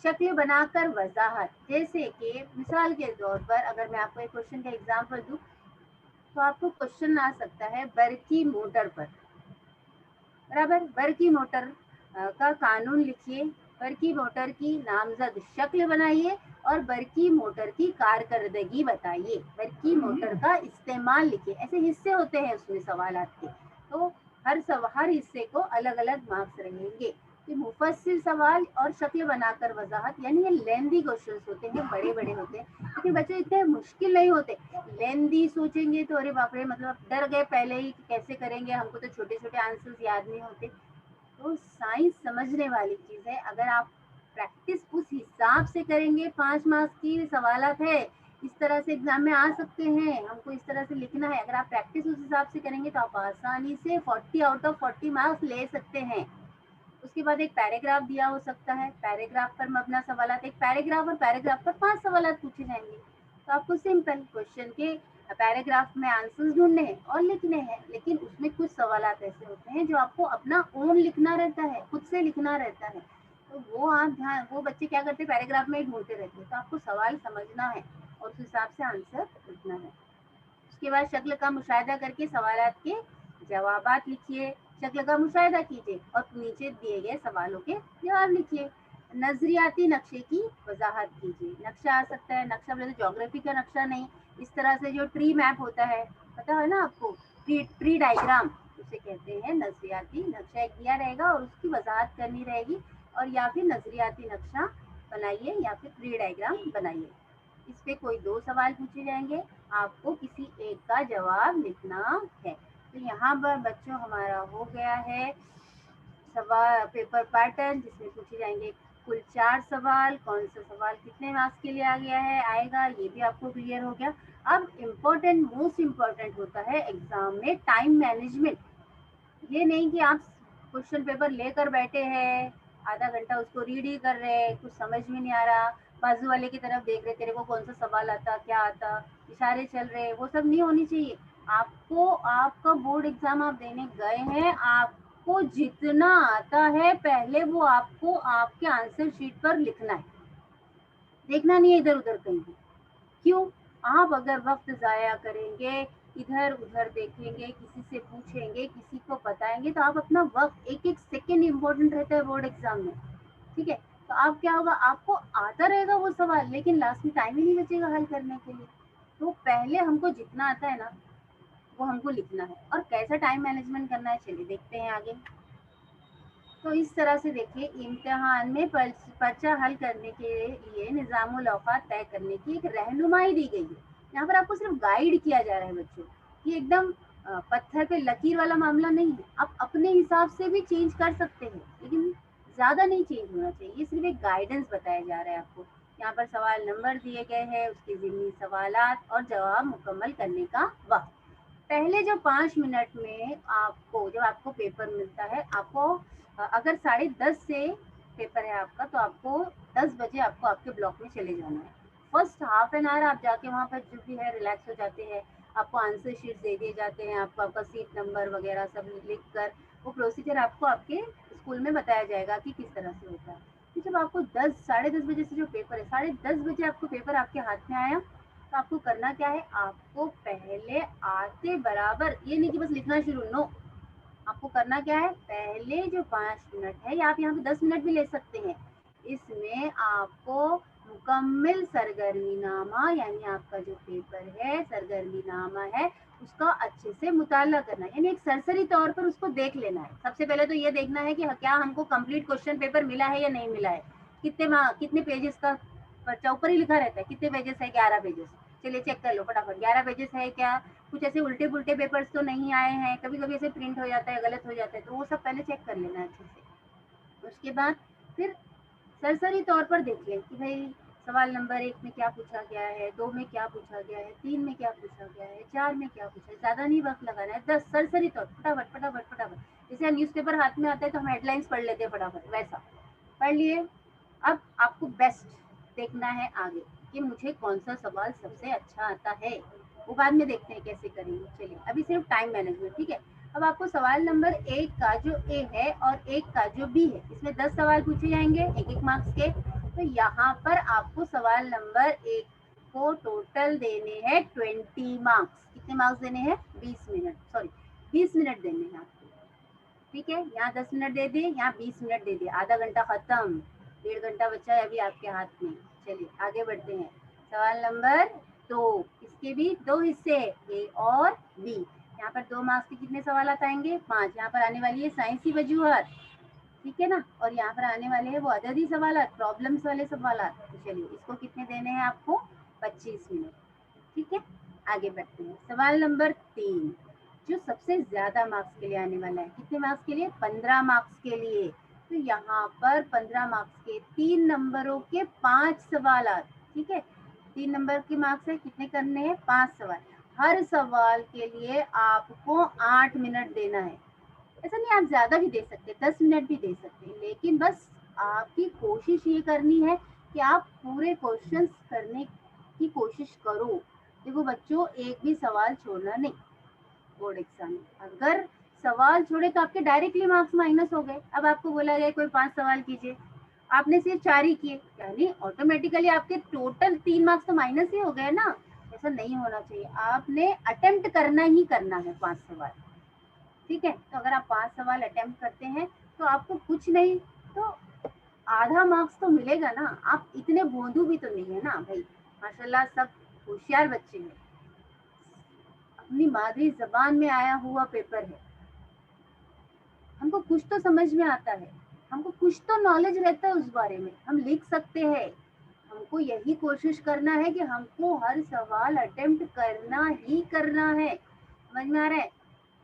शक्ल बनाकर वजाहत, जैसे कि मिसाल के तौर पर अगर मैं आपको एक क्वेश्चन का एग्जांपल दूं, तो आपको क्वेश्चन आ सकता है बरकी मोटर पर, बराबर। बरकी मोटर का कानून लिखिए, बरकी मोटर की नामजद शक्ल बनाइए और बरकी मोटर की कारकर्दगी बताइए। बरकी मोटर का इस्तेमाल लिखिए। ऐसे हिस्से होते हैं उसमें सवालात के, तो हर हिस्से को अलग अलग मार्क्स रहेंगे। कि मुफस्सिल सवाल और शक्ल बनाकर वजाहत, यानी ये लेंदी क्वेश्चंस होते हैं, बड़े बड़े होते हैं, लेकिन बच्चों इतने मुश्किल नहीं होते। लेंदी सोचेंगे तो अरे बाप रे, मतलब डर गए पहले ही कि कैसे करेंगे, हमको तो छोटे छोटे आंसर्स याद नहीं होते। तो साइंस समझने वाली चीज है। अगर आप प्रैक्टिस उस हिसाब से करेंगे, 5 मार्क्स की सवालत है, इस तरह से एग्जाम में आ सकते हैं, हमको इस तरह से लिखना है, अगर आप प्रैक्टिस उस हिसाब से करेंगे तो आप आसानी से 40 आउट ऑफ 40 मार्क्स ले सकते हैं। उसके बाद एक पैराग्राफ दिया हो सकता है, पैराग्राफ पर मबना सवालात, एक पैराग्राफ और पैराग्राफ पर 5 सवालात पूछे जाएंगे। तो आपको सिंपल क्वेश्चन के पैराग्राफ में आंसर्स ढूंढने हैं और लिखने हैं, लेकिन उसमें कुछ सवालात ऐसे होते हैं जो आपको अपना ओन लिखना रहता है, खुद से लिखना रहता है। तो वो आप ध्यान, वो बच्चे क्या करते हैं, पैराग्राफ में ही ढूंढते रहते हैं। तो आपको सवाल समझना है और उस हिसाब से आंसर लिखना है। उसके बाद शक्ल का मुशाहिदा करके सवालात के जवाबात लिखिए। शक्ल का मुशाहिदा कीजिए और नीचे दिए गए सवालों के जवाब लिखिए। नजरियाती नक्शे की वजाहत कीजिए। नक्शा आ सकता है, नक्शा बोले तो ज्योग्राफी का नक्शा नहीं, इस तरह से जो ट्री मैप होता है, पता है ना आपको, ट्री डायग्राम उसे कहते हैं। नजरियाती नक्शा एक दिया रहेगा और उसकी वजाहत करनी रहेगी, और या फिर नजरियाती नक्शा बनाइए या फिर ट्री डायग्राम बनाइए। इस पे कोई 2 सवाल पूछे जाएंगे, आपको किसी एक का जवाब लिखना है। तो यहाँ पर बच्चों हमारा हो गया है सवाल पेपर पैटर्न, जिसमें पूछे जाएंगे कुल 4 सवाल। कौन सा सवाल कितने मार्क्स के लिए आ गया है, आएगा, ये भी आपको क्लियर हो गया। अब इम्पोर्टेंट, मोस्ट इम्पोर्टेंट होता है एग्जाम में टाइम मैनेजमेंट। ये नहीं कि आप क्वेश्चन पेपर लेकर बैठे हैं, आधा घंटा उसको रीड ही कर रहे हैं, कुछ समझ में नहीं आ रहा, बाजू वाले की तरफ देख रहे, तेरे को कौन सा सवाल आता, क्या आता, इशारे चल रहे, वो सब नहीं होनी चाहिए। आपको, आपका बोर्ड एग्जाम आप देने गए हैं, आपको जितना आता है पहले वो आपको आपके आंसर शीट पर लिखना है, देखना नहीं है इधर उधर कहीं भी। क्यों? आप अगर वक्त जाया करेंगे, इधर उधर देखेंगे, किसी से पूछेंगे, किसी को बताएंगे, तो आप अपना वक्त, एक एक सेकेंड इंपॉर्टेंट रहता है बोर्ड एग्जाम में, ठीक है। तो आप क्या होगा, आपको आता रहेगा वो सवाल, लेकिन लास्ट में टाइम ही नहीं बचेगा हल करने के लिए। तो पहले हमको जितना आता है ना, वो हमको लिखना है। और कैसा टाइम मैनेजमेंट करना है, चलिए देखते हैं आगे। तो इस तरह से देखिए, इम्तिहान में पर्चा हल करने के लिए निज़ामुल औकात तय करने की एक रहनुमाई दी गई है। यहाँ पर आपको सिर्फ गाइड किया जा रहा है बच्चों, कि एकदम पत्थर पे लकीर वाला मामला नहीं है। आप अपने हिसाब से भी चेंज कर सकते हैं, लेकिन ज़्यादा नहीं चेंज होना चाहिए। ये सिर्फ एक गाइडेंस बताया जा रहा है आपको। यहाँ पर सवाल नंबर दिए गए हैं, उसके ज़िमनी सवालात और जवाब मुकम्मल करने का वक्त। पहले जो 5 मिनट में आपको, जब आपको पेपर मिलता है, आपको अगर 10:30 से पेपर है आपका, तो आपको 10 बजे आपको आपके ब्लॉक में चले जाना है। फर्स्ट हाफ एन आवर आप जाके वहाँ पर जो भी है रिलैक्स हो जाते हैं, आपको आंसर शीट दे दिए जाते हैं, आपको आपका सीट नंबर वगैरह सब लिख कर वो प्रोसीजर आपको आपके स्कूल में बताया जाएगा कि किस तरह से होता है। तो जब आपको 10, 10:30 बजे से जो पेपर है, 10:30 बजे आपको पेपर आपके हाथ में आया, तो आपको करना क्या है, आपको पहले आते बराबर, ये नहीं कि बस लिखना शुरू, नो, आपको करना क्या है, पहले जो 5 मिनट है, या आप यहाँ पे 10 मिनट भी ले सकते हैं, इसमें आपको मुकम्मल सरगर्मीनामा, यानी आपका जो पेपर है सरगर्मीनामा है, उसका अच्छे से मुताला करना है। यानी एक सरसरी तौर पर उसको देख लेना है। सबसे पहले तो ये देखना है कि क्या हमको कंप्लीट क्वेश्चन पेपर मिला है या नहीं मिला है, कितने पेजेस का पर्चा, ऊपर ही लिखा रहता है कितने पेजेस है, 11 पेजेस। चलिए चेक कर लो फटाफट, 11 पेजेस है क्या, कुछ ऐसे उल्टे पुल्टे पेपर्स तो नहीं आए हैं, कभी कभी ऐसे प्रिंट हो जाता है, गलत हो जाता है, तो वो सब पहले चेक कर लेना अच्छे से। उसके बाद फिर सरसरी तौर पर देख लें कि भाई सवाल नंबर 1 में क्या पूछा गया है, 2 में क्या पूछा गया है, 3 में क्या पूछा गया है, 4 में क्या पूछा है। ज़्यादा नहीं वक्त लगाना है, 10 सरसरी तौर, फटाफट फटाफट फटाफट। जैसे न्यूज़पेपर हाथ में आता है तो हम हेडलाइंस पढ़ लेते हैं फटाफट, वैसा पढ़ लिए। अब आपको बेस्ट देखना है आगे, कि मुझे कौन सा सवाल सबसे अच्छा आता है, वो बाद में देखते हैं कैसे करेंगे। चलिए अभी सिर्फ टाइम मैनेजमेंट, ठीक है। अब आपको सवाल नंबर 1 का जो ए है और 1 का जो बी है, इसमें 10 सवाल पूछे जाएंगे, 1-1 मार्क्स के। तो यहाँ पर आपको सवाल नंबर 1 को टोटल देने हैं 20 मार्क्स। कितने मार्क्स देने हैं? 20 मिनट, सॉरी 20 मिनट देने हैं आपको। ठीक है, यहाँ 10 मिनट दे दिए, यहाँ 20 मिनट दे दिए, आधा घंटा खत्म, 1.5 घंटा बचा है अभी आपके हाथ में। चलिए आगे बढ़ते हैं। सवाल नंबर 2, इसके भी 2 हिस्से, ए और बी। यहाँ पर 2 मार्क्स के कितने सवाल आएंगे? 5। यहाँ पर आने वाली है साइंसी वजूहत, ठीक है ना, और यहाँ पर आने वाले हैं वो अददी सवाल, प्रॉब्लम्स वाले सवाल। तो चलिए इसको कितने देने हैं आपको? 25 मिनट। ठीक है, आगे बढ़ते हैं। सवाल नंबर 3 जो सबसे ज्यादा मार्क्स के लिए आने वाला है। कितने मार्क्स के लिए? 15 मार्क्स के लिए। तो यहाँ पर 15 मार्क्स के 3 नंबरों के 5 सवाल। ठीक है, 3 नंबर के मार्क्स है, कितने करने हैं? 5 सवाल। हर सवाल के लिए आपको 8 मिनट देना है। ऐसा नहीं, आप ज्यादा भी दे सकते, 10 मिनट भी दे सकते हैं, लेकिन बस आपकी कोशिश ये करनी है कि आप पूरे क्वेश्चंस करने की कोशिश करो। देखो बच्चों, एक भी सवाल छोड़ना नहीं बोर्ड एग्जाम में। अगर सवाल छोड़े तो आपके डायरेक्टली मार्क्स माइनस हो गए। अब आपको बोला गया कोई 5 सवाल कीजिए, आपने सिर्फ 4 ही किए, यानी ऑटोमेटिकली आपके टोटल 3 मार्क्स तो माइनस ही हो गए ना। ऐसा नहीं होना चाहिए, आपने अटेम्प्ट करना ही करना है 5 सवाल। ठीक है, तो अगर आप 5 सवाल अटेम्प्ट करते हैं तो आपको कुछ नहीं तो आधा मार्क्स तो मिलेगा ना। आप इतने भोंदू भी तो नहीं है ना भाई, माशाल्लाह सब होशियार बच्चे हैं। अपनी मादरी जबान में आया हुआ पेपर है, हमको कुछ तो समझ में आता है, हमको कुछ तो नॉलेज रहता है उस बारे में, हम लिख सकते हैं। हमको यही कोशिश करना है कि हमको हर सवाल अटेम्प्ट करना ही करना है। समझ में आ रहा है?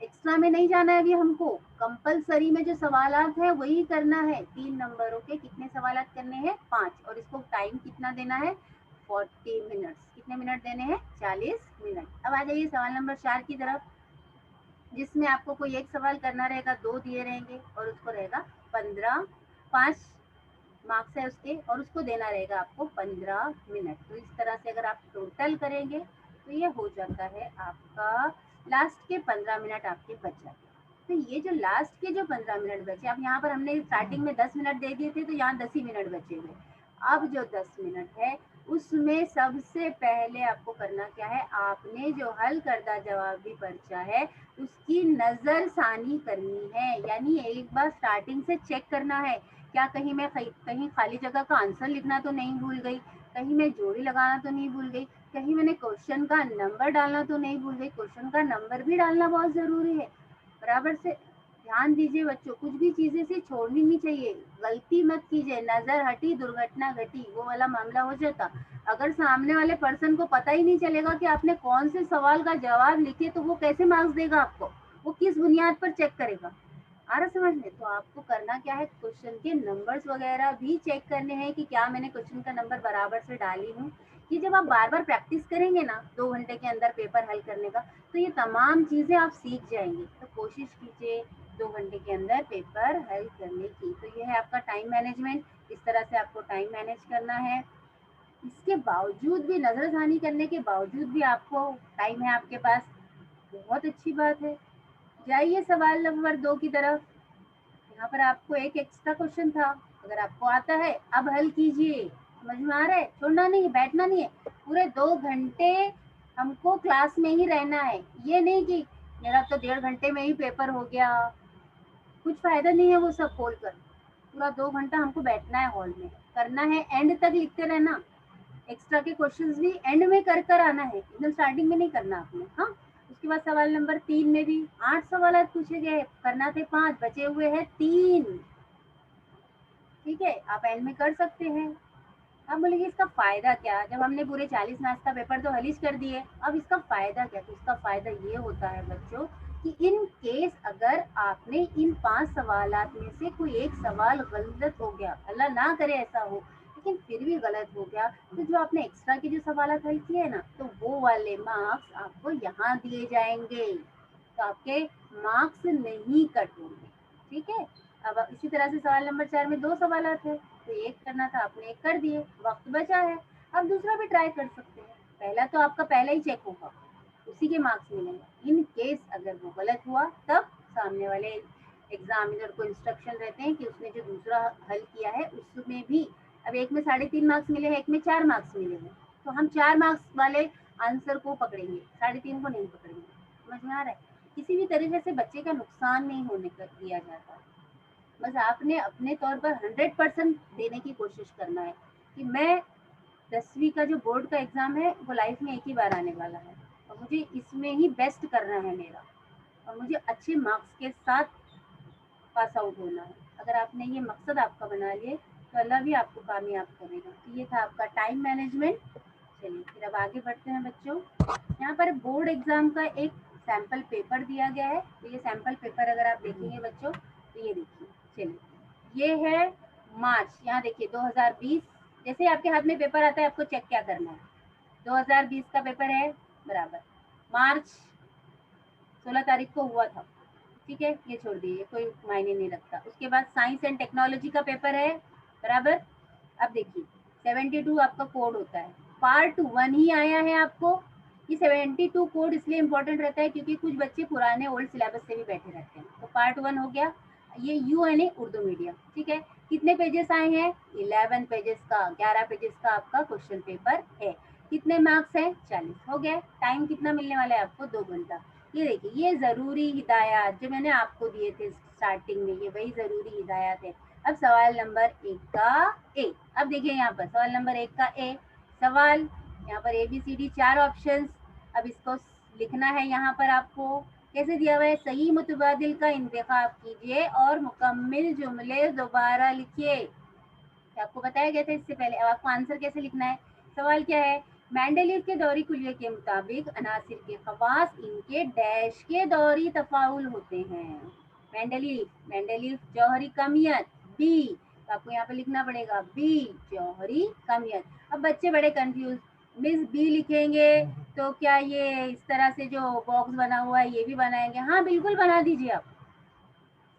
एक्स्ट्रा में नहीं जाना है अभी हमको, कंपलसरी में जो सवालात है वही करना है। 3 नंबरों के कितने सवालात करने हैं? 5, और इसको टाइम कितना देना है? 40 मिनट्स। कितने मिनट देने हैं? 40 मिनट। अब आ जाइए सवाल नंबर 4 की तरफ, जिसमें आपको कोई एक सवाल करना रहेगा, 2 दिए रहेंगे और उसको रहेगा 15, 5 मार्क्स है उसके, और उसको देना रहेगा आपको 15 मिनट। तो इस तरह से अगर आप टोटल करेंगे तो ये हो जाता है आपका लास्ट के 15 मिनट आपके बच जाते हैं। तो ये जो लास्ट के जो 15 मिनट बचे, अब यहाँ पर हमने स्टार्टिंग में 10 मिनट दे दिए थे, तो यहाँ 10 ही मिनट बचे हुए। अब जो 10 मिनट है उसमें सबसे पहले आपको करना क्या है? आपने जो हल करदा जवाबी पर्चा है उसकी नजरसानी करनी है, यानी एक बार स्टार्टिंग से चेक करना है, क्या कहीं मैं कहीं खाली जगह का आंसर लिखना तो नहीं भूल गई, कहीं मैं जोड़ी लगाना तो नहीं भूल गई, कहीं मैंने क्वेश्चन का नंबर डालना तो नहीं भूल गई। क्वेश्चन का नंबर भी डालना बहुत जरूरी है। बराबर से ध्यान दीजिए बच्चों, कुछ भी चीजें से छोड़नी नहीं चाहिए, गलती मत कीजिए। नजर हटी दुर्घटना घटी, वो वाला मामला हो जाता। अगर सामने वाले पर्सन को पता ही नहीं चलेगा कि आपने कौन से सवाल का जवाब लिखे, तो वो कैसे मार्क्स देगा आपको? वो किस बुनियाद पर चेक करेगा? आ रहा समझ में? तो आपको करना क्या है? क्वेश्चन के नंबर्स वगैरह भी चेक करने हैं कि क्या मैंने क्वेश्चन का नंबर बराबर से डाली हूँ। ये जब आप बार बार प्रैक्टिस करेंगे ना 2 घंटे के अंदर पेपर हल करने का, तो ये तमाम चीजें आप सीख जाएंगे। तो कोशिश कीजिए 2 घंटे के अंदर पेपर हल करने की। तो ये है आपका टाइम मैनेजमेंट, इस तरह से आपको टाइम मैनेज करना है। इसके बावजूद भी, नजरसानी करने के बावजूद भी आपको टाइम है आपके पास, बहुत अच्छी बात है। जाइए सवाल नंबर 2 की तरफ। यहाँ पर आपको एक एक्स्ट्रा क्वेश्चन था, अगर आपको आता है अब हल कीजिए। समझ में आ रहा है? छोड़ना नहीं है, बैठना नहीं है। पूरे 2 घंटे हमको क्लास में ही रहना है। ये नहीं कि मेरा तो 1.5 घंटे में ही पेपर हो गया, कुछ फायदा नहीं है वो सब खोल कर। पूरा 2 घंटा हमको बैठना है हॉल में, करना है, एंड तक लिखते रहना। एक्स्ट्रा के क्वेश्चंस भी एंड में कर कर आना है, एकदम स्टार्टिंग में नहीं करना आपने। हाँ, उसके बाद सवाल नंबर 3 में भी 8 सवाल पूछे गए, करना थे 5, बचे हुए हैं 3। ठीक है, आप एंड में कर सकते हैं। आप बोलेंगे इसका फायदा क्या, जब हमने पूरे 40 मार्क्स का पेपर तो हल कर दिए, अब इसका फायदा क्या? तो इसका फायदा ये होता है बच्चों कि इन केस अगर आपने इन 5 सवालात में से कोई एक सवाल गलत हो गया, अल्लाह ना करे ऐसा हो, लेकिन फिर भी गलत हो गया, तो जो आपने एक्स्ट्रा के जो सवाल हल किए हैं ना, तो वो वाले मार्क्स आपको यहाँ दिए जाएंगे। तो आपके मार्क्स नहीं कट होंगे। ठीक है, अब इसी तरह से सवाल नंबर 4 में 2 सवालात है, तो एक करना था, आपने एक कर दिए, वक्त बचा है। अब दूसरा भी ट्राई कर सकते हैं। पहला तो आपका पहला ही चेक होगा, उसी के मार्क्स मिलेंगे। इन केस अगर वो गलत हुआ, तब सामने वाले एग्जामिनर को इंस्ट्रक्शन रहते हैं कि उसने जो दूसरा हल किया है उसमें भी अब एक में 3.5 मार्क्स मिले हैं, एक में 4 मार्क्स मिले हैं, तो हम 4 मार्क्स वाले आंसर को पकड़ेंगे, 3.5 को नहीं पकड़ेंगे। समझ में आ रहा है? किसी भी तरीके से बच्चे का नुकसान नहीं होने कर दिया जाता। बस आपने अपने तौर पर 100% देने की कोशिश करना है कि मैं 10वीं का जो बोर्ड का एग्जाम है वो लाइफ में एक ही बार आने वाला है और मुझे इसमें ही बेस्ट करना है मेरा, और मुझे अच्छे मार्क्स के साथ पास आउट होना है। अगर आपने ये मकसद आपका बना लिए तो अल्लाह भी आपको कामयाब करेगा। तो ये था आपका टाइम मैनेजमेंट। चलिए फिर अब आगे बढ़ते हैं बच्चों। यहाँ पर बोर्ड एग्जाम का एक सैम्पल पेपर दिया गया है। तो ये सैम्पल पेपर अगर आप देखेंगे बच्चों तो ये देखिए, चलिए ये है मार्च, यहाँ देखिए 2020। जैसे आपके हाथ में पेपर आता है आपको चेक क्या करना है, 2020 का पेपर है बराबर, मार्च 16 तारीख को हुआ था, ठीक है, ये छोड़ दीजिए, कोई मायने नहीं रखता। उसके बाद साइंस एंड टेक्नोलॉजी का पेपर है बराबर। अब देखिए 72 आपका कोड होता है, पार्ट 1 ही आया है आपको। ये 72 कोड इसलिए इम्पोर्टेंट रहता है क्योंकि कुछ बच्चे पुराने ओल्ड सिलेबस से भी बैठे रहते हैं। तो पार्ट 1 हो गया, ये UNA उर्दू मीडियम, ठीक है। कितने पेजेस आए हैं? 11 पेजेस का, 11 पेजेस का आपका क्वेश्चन पेपर है। कितने मार्क्स है? 40 हो गए। टाइम कितना मिलने वाला है आपको? 2 घंटा। ये देखिए ये जरूरी हिदायत जो मैंने आपको दिए थे स्टार्टिंग में, ये वही जरूरी हिदायत है। अब सवाल नंबर 1 का ए, अब देखिए यहाँ पर सवाल नंबर 1 का ए सवाल, यहाँ पर ABCD 4 ऑप्शंस। अब इसको लिखना है यहाँ पर आपको, कैसे दिया हुआ है? सही मुतबादिल का इंतखाब कीजिए और मुकम्मिल जुमले दोबारा लिखिए। आपको बताया गया था इससे पहले। अब आपको आंसर कैसे लिखना है? सवाल क्या है? मेंडेलीव के दौरी कुल्ये के मुताबिक अनासिर के खवास इनके डैश के दौरी तफाउल होते हैं। मेंडेलीव जौहरी कमियत बी, तो आपको यहाँ पे लिखना पड़ेगा बी जौहरी कमियत। अब बच्चे बड़े कंफ्यूज, मिस बी लिखेंगे तो क्या ये इस तरह से जो बॉक्स बना हुआ है ये भी बनाएंगे? हाँ बिल्कुल बना दीजिए आप,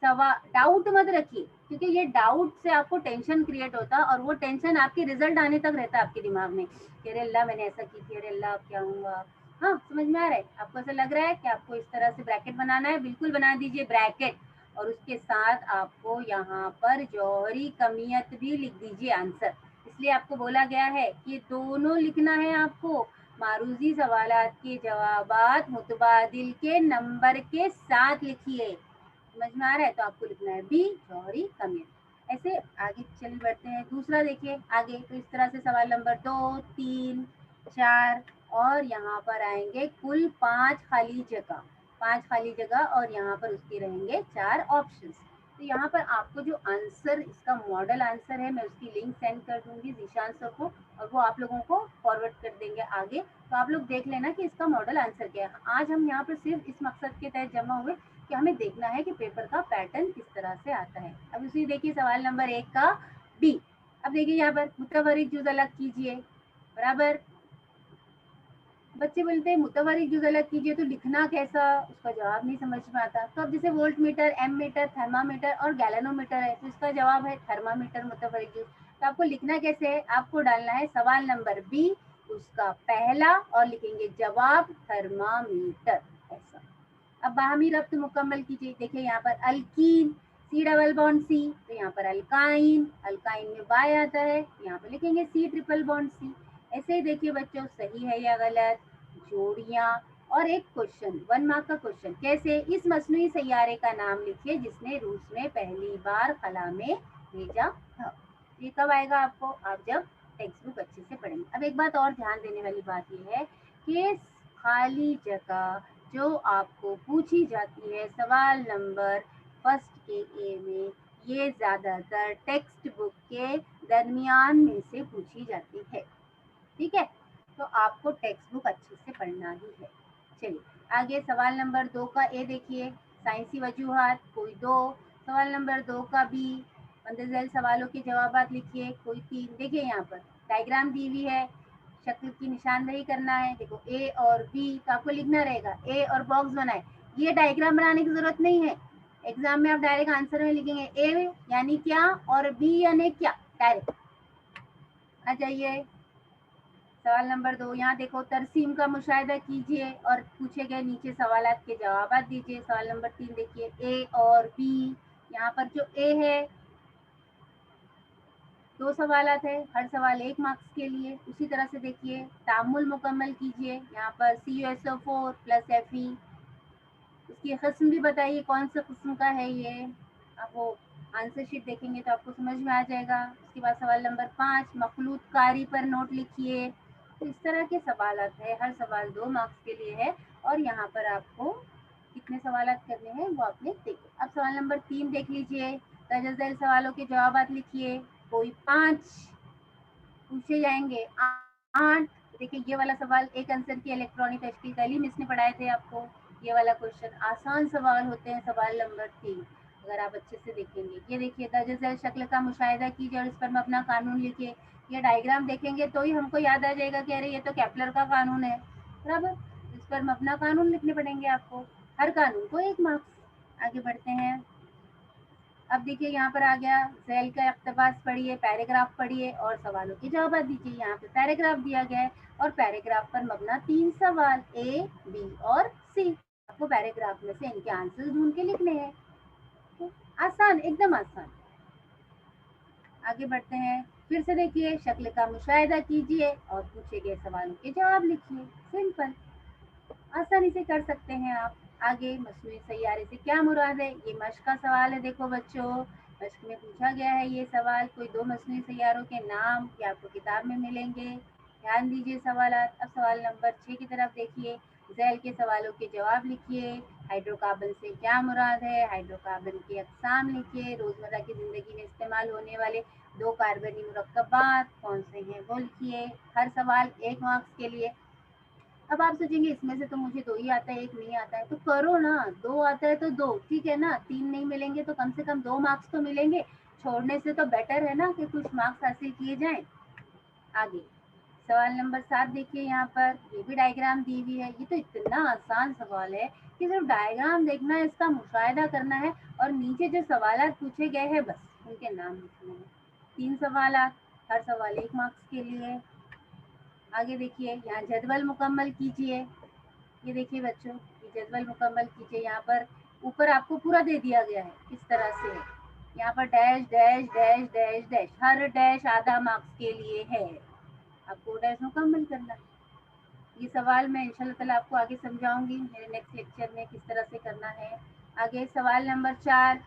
सवा डाउट मत रखिए, क्योंकि ये डाउट से आपको टेंशन क्रिएट होता है और वो टेंशन आपके रिजल्ट आने तक रहता है आपके दिमाग में कि अरे अल्लाह मैंने ऐसा की थी, अरे अल्लाह अब क्या होगा। हाँ समझ में आ रहा है? आपको ऐसा लग रहा है कि आपको इस तरह से ब्रैकेट बनाना है, बिल्कुल बना दीजिए ब्रैकेट, और उसके साथ आपको यहाँ पर जौहरी कमियत भी लिख दीजिए आंसर। इसलिए आपको बोला गया है कि दोनों लिखना है आपको। मारूजी सवालात के जवाबात मुतबादिल के नंबर के साथ लिखिए। समझ में आ रहा है? तो आपको लिखना है बी जौहरी कमियत। ऐसे आगे चल बढ़ते हैं। दूसरा देखिए आगे, तो इस तरह से सवाल नंबर 2, 3, 4 और यहाँ पर आएंगे कुल 5 खाली जगह, 5 खाली जगह और यहाँ पर उसके रहेंगे 4 ऑप्शंस। तो यहाँ पर आपको जो आंसर, इसका मॉडल आंसर है, मैं उसकी लिंक सेंड कर दूंगी जीशान सर को और वो आप लोगों को फॉरवर्ड कर देंगे आगे। तो आप लोग देख लेना कि इसका मॉडल आंसर क्या है। आज हम यहाँ पर सिर्फ इस मकसद के तहत जमा हुए कि हमें देखना है कि पेपर का पैटर्न किस तरह से आता है। अब उसी देखिए सवाल नंबर 1 का बी। अब देखिए यहाँ पर मुतवरिक जुज अलग कीजिए बराबर। बच्चे बोलते हैं मुतवरिक जुज अलग कीजिए तो लिखना कैसा, उसका जवाब नहीं समझ में आता। तो अब जैसे voltmeter, ammeter, thermometer और गैलेनोमीटर है, तो इसका जवाब है थर्मामीटर मुतवरिक जुज। तो आपको लिखना कैसे है? आपको डालना है सवाल नंबर बी उसका पहला और लिखेंगे जवाब थर्मामीटर, ऐसा। अब बाहमी रब्त मुकम्मल कीजिए। देखिए यहाँ पर alkene, C double bond C, तो यहाँ पर अल्काइन, अल्काइन में बाय आता है, यहाँ पर लिखेंगे सी ट्रिपल बॉन्ड सी। ऐसे ही देखिए बच्चों सही है या गलत, जोड़ियाँ। और एक क्वेश्चन 1 मार्क का क्वेश्चन, कैसे? इस मसनूई सैयारे का नाम लिखिए जिसने रूस में पहली बार खला में भेजा था। ये कब आएगा आपको? आप जब टेक्स्ट बुक अच्छे से पढ़ेंगे। अब एक बात और ध्यान देने वाली बात ये है कि खाली जगह जो आपको पूछी जाती है सवाल नंबर फर्स्ट के ए में, ये ज़्यादातर टेक्स्ट बुक के दरमियान में से पूछी जाती है, ठीक है। तो आपको टेक्स्ट बुक अच्छे से पढ़ना ही है। चलिए आगे सवाल नंबर 2 का ए देखिए, साइंसी वजूहात कोई 2, सवाल नंबर 2 का बी, मंदरजैल सवालों के जवाबात लिखिए कोई 3। देखिए यहाँ पर डायग्राम दी हुई है, शक्ल की निशानदेही करना है। देखो ए और बी, तो आपको लिखना रहेगा ए और बॉक्स बनाए। ये डायग्राम बनाने की जरूरत नहीं है, एग्जाम में आप डायरेक्ट आंसर में लिखेंगे ए यानी क्या और बी यानी क्या, डायरेक्ट आ जाइए। सवाल नंबर 2, यहाँ देखो तरसीम का मुशाहिदा कीजिए और पूछे गए नीचे सवालात के जवाब दीजिए। सवाल नंबर 3 देखिए ए और बी, यहाँ पर जो ए है दो सवालात है, हर सवाल 1 मार्क्स के लिए। उसी तरह से देखिए तामुल मुकम्मल कीजिए, यहाँ पर CuSO4 प्लस Fe, इसकी किस्म भी बताइए कौन सा किस्म का है ये। आप वो आंसर शीट देखेंगे तो आपको समझ में आ जाएगा। उसके बाद सवाल नंबर 5, मखलूत कारी पर नोट लिखिए। तो इस तरह के सवालात है, हर सवाल 2 मार्क्स के लिए है। और यहाँ पर आपको कितने सवालात करने हैं वो आपने देखिए। अब सवाल नंबर 3 देख लीजिए, दर्ज झैल सवालों के जवाब लिखिए। कोई 5 पूछे जाएंगे, 8। देखिए ये वाला सवाल एक आंसर की इलेक्ट्रॉनिक तशकील कल ही मिस ने पढ़ाए थे आपको। ये वाला क्वेश्चन आसान सवाल होते हैं, सवाल नंबर 3 अगर आप अच्छे से देखेंगे। ये देखिए दर्ज झैल शक्ल का मुशाहिदा कीजिए और इस पर अपना कानून लिखिए। ये डायग्राम देखेंगे तो ही हमको याद आ जाएगा कि अरे ये तो केपलर का कानून है, बराबर। इस पर अपना कानून लिखने पड़ेंगे आपको, हर कानून को 1 मार्क्स। आगे बढ़ते हैं। अब देखिए यहाँ पर आ गया झैल का इक़्तिबास पढ़िए, पैराग्राफ पढ़िए और सवालों के जवाब दीजिए। यहाँ पे पैराग्राफ दिया गया है और पैराग्राफ पर मबना 3 सवाल A, B और C। आपको पैराग्राफ में से इनके आंसर ढूंढ के लिखने हैं। तो आसान, एकदम आसान। आगे बढ़ते हैं। फिर से देखिए शक्ल का मुशाहिदा कीजिए और पूछे गए सवालों के जवाब लिखिए। सिंपल, आसानी से कर सकते हैं आप। आगे मसनूई सैयारे से क्या मुराद है, ये मश्क का सवाल है। देखो बच्चों, मश्क में पूछा गया है ये सवाल, कोई 2 मसनूई सैयारों के नाम ये आपको किताब में मिलेंगे। ध्यान दीजिए सवालात। अब सवाल नंबर 6 की तरफ देखिए, झैल के सवालों के जवाब लिखिए। हाइड्रोकार्बन से क्या मुराद है, हाइड्रोकार्बन की अक़साम लिखिए। रोज़मर्रा की ज़िंदगी में इस्तेमाल होने वाले 2 कार्बनी मुरक्कबात कौन से हैं वो लिखिए। हर सवाल 1 मार्क्स के लिए। अब आप सोचेंगे इसमें से तो मुझे 2 ही आता है, 1 नहीं आता है, तो करो ना। 2 आता है तो 2, ठीक है ना। 3 नहीं मिलेंगे तो कम से कम 2 मार्क्स तो मिलेंगे। छोड़ने से तो बेटर है ना कि कुछ मार्क्स हासिल किए जाएं। आगे सवाल नंबर 7 देखिए, यहाँ पर ये भी डायग्राम दी हुई है। ये तो इतना आसान सवाल है कि सिर्फ डायग्राम देखना है, इसका मुशाहिदा करना है और नीचे जो सवाल पूछे गए हैं बस उनके नाम लिखने हैं। 3 सवाल, हर सवाल 1 मार्क्स के लिए। आगे देखिए यहाँ जदवल मुकम्मल कीजिए। ये देखिए बच्चों, ये जदवल मुकम्मल कीजिए। यहाँ पर ऊपर आपको पूरा दे दिया गया है, इस तरह से है। यहाँ पर dash dash dash dash dash, हर डैश आधा मार्क्स के लिए है। आपको डैश मुकम्मल करना है। ये सवाल मैं इंशाल्लाह ताला आपको आगे समझाऊंगी मेरे नेक्स्ट लेक्चर में किस तरह से करना है। आगे सवाल नंबर 4।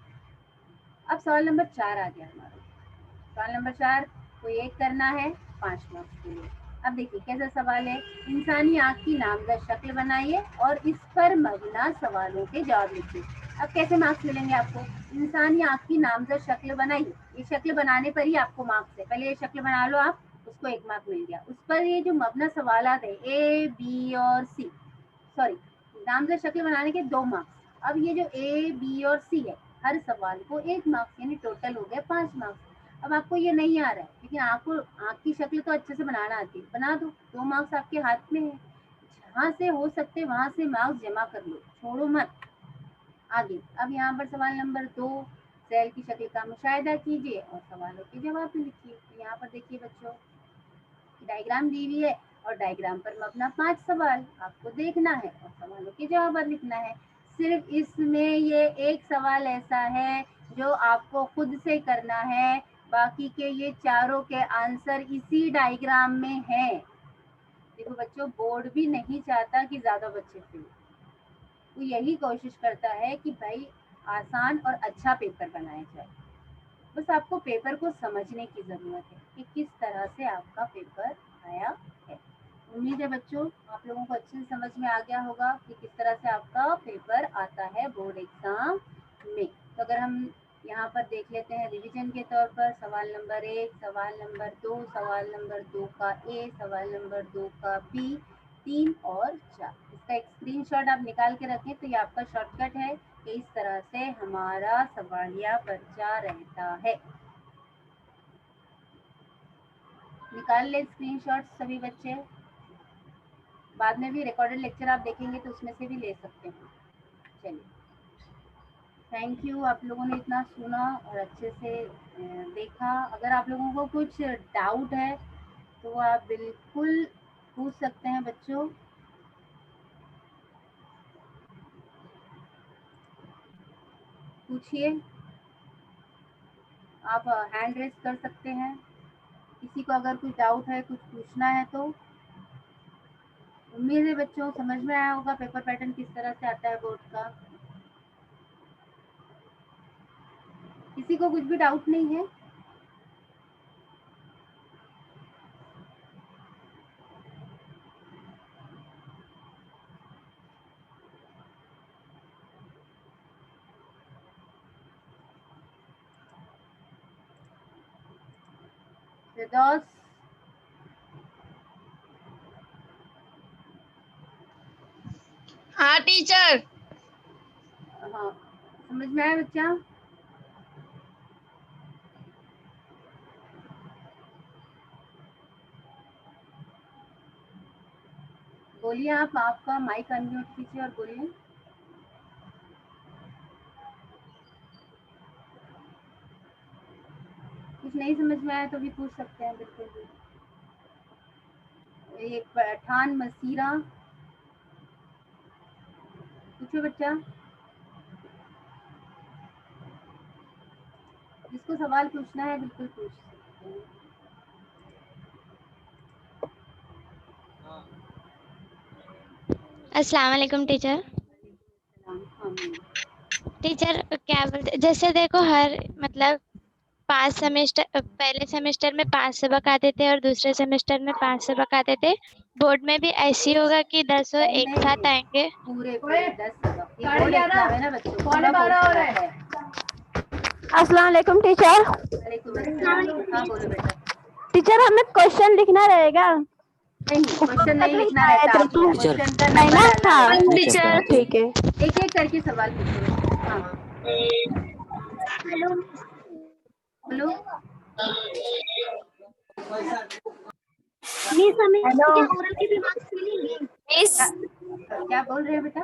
अब सवाल नंबर 4 आ गया हमारा। सवाल नंबर 4 को एक करना है 5 मार्क्स के लिए। अब देखिए कैसा सवाल है, इंसानी आँख की नामजद शक्ल बनाइए और इस पर मबना सवालों के जवाब लिखिए। अब कैसे मार्क्स मिलेंगे आपको, इंसानी आँख की नामजद शक्ल बनाइए, ये शक्ल बनाने पर ही आपको मार्क्स है। पहले ये शक्ल बना लो आप, उसको 1 मार्क मिल गया। उस पर ये जो मबना सवालात है A, B और C, सॉरी नामजद शक्ल बनाने के 2 मार्क्स। अब ये जो A, B और C है, हर सवाल को 1 मार्क्स, यानी टोटल हो गया 5 मार्क्स। अब आपको ये नहीं आ रहा है, लेकिन आपको आँख की शक्ल तो अच्छे से बनाना आती है, बना दो, 2 मार्क्स आपके हाथ में है। जहाँ से हो सकते वहाँ से मार्क्स जमा कर लो, छोड़ो मत। आगे अब यहाँ पर सवाल नंबर 2, सेल की शक्ल का मुशाहिदा कीजिए और सवालों के जवाब लिखिए। तो यहाँ पर देखिए बच्चों, डायग्राम दी हुई है और डायग्राम पर मबना 5 सवाल आपको देखना है और सवालों के जवाब लिखना है। सिर्फ इसमें ये एक सवाल ऐसा है जो आपको खुद से करना है, बाकी के ये चारों के आंसर इसी डायग्राम में हैं। देखो बच्चों, बोर्ड भी नहीं चाहता कि ज्यादा बच्चे फेल, वो यही कोशिश करता है कि भाई आसान और अच्छा पेपर बनाया जाए। बस आपको पेपर को समझने की ज़रूरत है कि किस तरह से आपका पेपर आया है। उम्मीद है बच्चों आप लोगों को अच्छे से समझ में आ गया होगा कि किस तरह से आपका पेपर आता है बोर्ड एग्जाम में। तो अगर हम यहाँ पर देख लेते हैं रिवीजन के तौर पर, सवाल नंबर 1, सवाल नंबर 2, सवाल नंबर 2 का ए, सवाल नंबर 2 का बी, 3 और 4। इसका एक स्क्रीनशॉट आप निकाल के रखें तो ये आपका शॉर्टकट है कि इस तरह से हमारा सवालिया पर्चा रहता है। निकाल ले स्क्रीनशॉट सभी बच्चे, बाद में भी रिकॉर्डेड लेक्चर आप देखेंगे तो उसमें से भी ले सकते हैं। चलिए, थैंक यू, आप लोगों ने इतना सुना और अच्छे से देखा। अगर आप लोगों को कुछ डाउट है तो आप बिल्कुल पूछ सकते हैं बच्चों। पूछिए, आप हैंड रेस कर सकते हैं। किसी को अगर कुछ डाउट है, कुछ पूछना है तो। उम्मीद है बच्चों समझ में आया होगा पेपर पैटर्न किस तरह से आता है बोर्ड का। किसी को कुछ भी डाउट नहीं है? फिरदौस, हाँ टीचर। हाँ समझ में आया बच्चा? बोलिए, आप आपका माइक अनम्यूट कीजिए और बोलिए। कुछ नहीं समझ में आया तो भी पूछ सकते हैं, बिल्कुल भी। एक पठान मसीरा, पूछो बच्चा। जिसको सवाल पूछना है बिल्कुल पूछ सकते हैं। अस्सलाम वालेकुम टीचर। टीचर क्या बोलते, जैसे देखो हर मतलब 5 सेमेस्टर, पहले सेमेस्टर में 5 सबक आते थे और दूसरे सेमेस्टर में 5 सबक आते थे। बोर्ड में भी ऐसे ही होगा कि 10 एक साथ आएंगे? पूरे 10 सबक। ये बोर्ड एग्जाम है ना बच्चों, पूरा पोर्शन आता है। अस्सलाम वालेकुम टीचर। वालेकुम अस्सलाम। हाँ बोलो बेटा। टीचर हमें क्वेश्चन लिखना रहेगा? नहीं, क्वेश्चन नहीं लिखना रहता, आपको क्वेश्चन का नहीं नंबर ना? डालना हाँ रहता है। टीचर ठीक है। एक एक करके सवाल पूछो। हाँ बोलो। हेलो क्या, क्या बोल रहे हैं बेटा?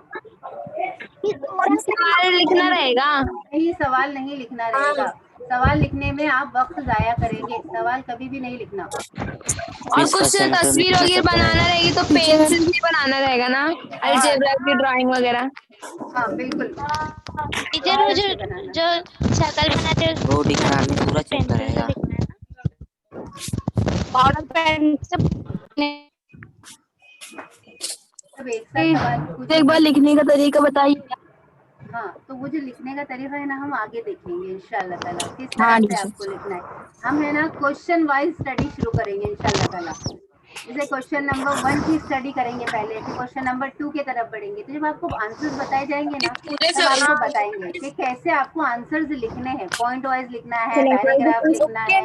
सवाल लिखना रहेगा। नहीं, सवाल नहीं लिखना रहेगा। सवाल लिखने में आप वक्त जाया करेंगे, सवाल कभी भी नहीं लिखना। और कुछ तस्वीर वगैरह बनाना रहेगी तो पेंसिल से बनाना रहेगा ना, अलजेब्रा की ड्राइंग वगैरह। हाँ बिल्कुल, टीचर वो पेंसिल से बनाना। जो शक्ल बनाते हैं वो दिखना हमें पूरा चेक पेंसिल से करेगा। लिखना है ना? पाउडर पेन सब सब एक साथ सवाल एक पूछेंगे। बार लिखने का तरीका बताइए। हाँ तो वो जो लिखने का तरीका है ना, हम आगे देखेंगे इंशाल्लाह ताला किस हाँ तरह से टीचर। आपको लिखना है। हम है ना क्वेश्चन वाइज स्टडी शुरू करेंगे इंशाल्लाह ताला। जैसे क्वेश्चन नंबर 1 की स्टडी करेंगे पहले, फिर क्वेश्चन नंबर 2 की तरफ बढ़ेंगे। तो जब आपको आंसर्स बताए जाएंगे ना, तब आपको बताएंगे कि कैसे आपको आंसर्स लिखने हैं। पॉइंट वाइज लिखना है, पैराग्राफ लिखना है।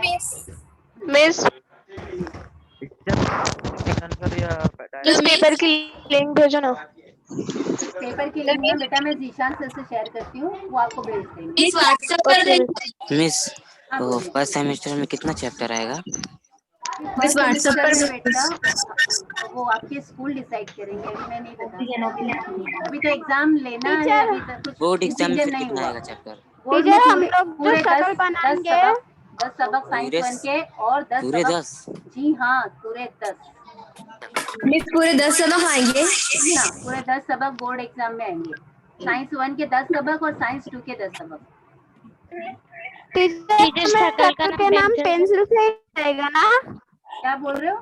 मिस इस पेपर की लिंक भेजो ना। पेपर की लिंक ना बेटा मैं जीशान सर से शेयर करती हूँ, वो आपको भेज देंगे। इस व्हाट्सएप पर मिस हाँ वो बोलिए। फर्स्ट सेमेस्टर में कितना चैप्टर आएगा? इस फर्स्ट व्हाट्सएप सेमेस्टर में पर बेटा वो आपके स्कूल डिसाइड करेंगे, अभी मैं नहीं बता सकती। अभी तो एग्जाम लेना है, टीचर अभी तक कुछ बोर्ड एग्जाम में डिसीजन फिर नहीं कितना हुआ। आएगा चैप्टर? बोर्ड में टीचर हम पूरे लोग जो पूरे शक्ल 10 बनाएंगे सबक, 10 सबक साइंस पूरे 1 के और 10 पूरे सबक। 10? जी हाँ पूरे 10। मिस पूरे 10 सबक आएंगे। जी हाँ पूरे 10 सबक बोर्ड एग्जाम में आएंगे। साइंस 1 के 10 सबक और साइंस 2 के 10 सबक। टीचर टीचर हमें शक्ल का शक्ल नाम के नाम पेंसिल से। पेंसिल से रहेगा ना? क्या बोल रहे हो?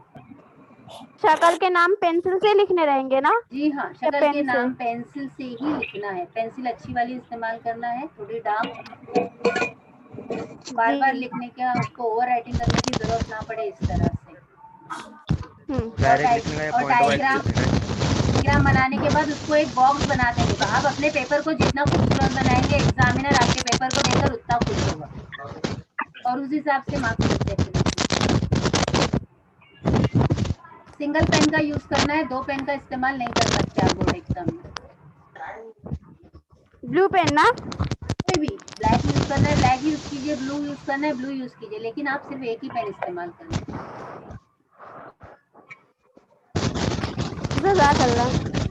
शक्ल के नाम पेंसिल से लिखने रहेंगे ना? जी हाँ, या शक्ल के पेन से? नाम पेंसिल से ही लिखना है। पेंसिल अच्छी वाली इस्तेमाल करना है, थोड़ी डार्क। बार बार जी। लिखने का, उसको ओवर राइटिंग करने की जरूरत ना पड़े इस तरह से। और डायग्राम डायग्राम बनाने के बाद उसको एक बॉक्स बना देंगे। तो आप अपने पेपर को जितना खूबसूरत बनाएंगे, एग्जामिनर आपके पेपर को देखकर उतना खुश होगा और उस हिसाब से मार्क्स मिलते हैं। सिंगल पेन का यूज करना है, 2 पेन का इस्तेमाल नहीं कर सकते आप बोर्ड एग्जाम में। ब्लू पेन ना? कोई भी ब्लैक यूज करना है ब्लैक यूज कीजिए, ब्लू यूज करना है ब्लू यूज कीजिए, लेकिन आप सिर्फ एक ही पेन इस्तेमाल करना है।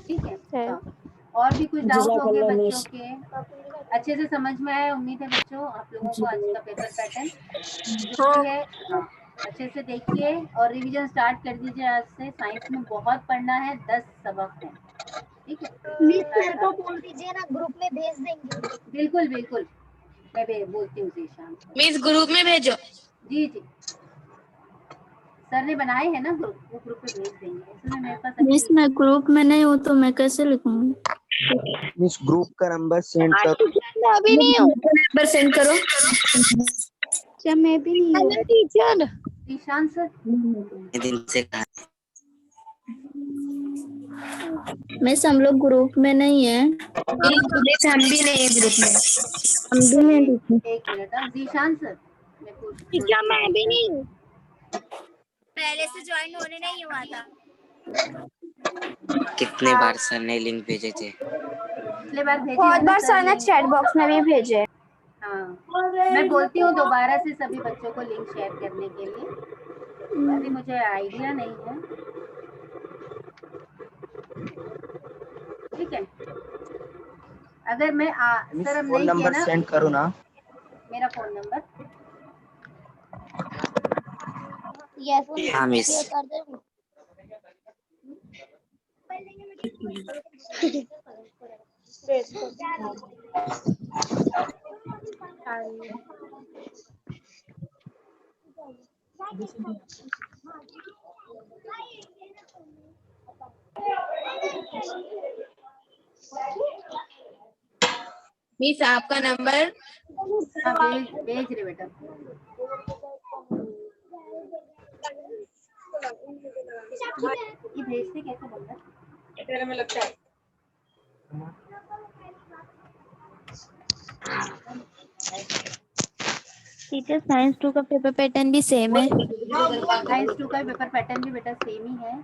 ठीक है। हाँ और भी कुछ डाउट हो गए बच्चों के? अच्छे से समझ में आया उम्मीद है बच्चों आप लोगों को आज का पेपर पैटर्न जो भी है। हाँ अच्छे से देखिए और रिवीजन स्टार्ट कर दीजिए आज से। साइंस में बहुत पढ़ना है, 10 सबक हैं। ठीक है, सर को बोल दीजिए ना, ग्रुप में भेज देंगे। बिल्कुल बिल्कुल, मैं बोलती हूँ जी शाम को। मिस ग्रुप में भेजो। जी जी। सर ने बनाए हैं ना ग्रुप, वो ग्रुप पे भेज देंगे। इसमें मेरे पास मिस अभी मैं ग्रुप में नहीं हूँ तो मैं कैसे लिखूंगी? मिस ग्रुप का नंबर सेंड कर। मैं अभी नहीं हूँ नंबर सेंड करो। अच्छा मैं भी नहीं हूँ। टीचर। ईशान सर इतने दिन से कहा मिस हम लोग ग्रुप में नहीं है। हम भी नहीं है ग्रुप में। हम भी नहीं लिखे। एक मिनट, जीशान सर मैं पूछ टीचर मैं अभी नहीं हूँ। पहले से ज्वाइन होने नहीं हुआ था। कितने बार सर ने लिंक भेजे थे। पिछले बार भेजे बहुत हैं ना बार सर ने लिंक? चैट बॉक्स में भी भेजे। हाँ मैं बोलती हूँ दोबारा से सभी बच्चों को लिंक शेयर करने के लिए। अभी मुझे आइडिया नहीं है, ठीक है। अगर मैं मिस सर हम फोन नहीं किया नंबर ना, सेंड करो ना। मेरा फोन नंबर यस हाँ मिस। कर दे। मिस आपका नंबर हाँ भेज रहे बेटा। ये भेजते कैसे नंबर? टीचर साइंस 2 का पेपर पैटर्न भी सेम है। साइंस 2 का पेपर पैटर्न भी बेटा सेम ही है।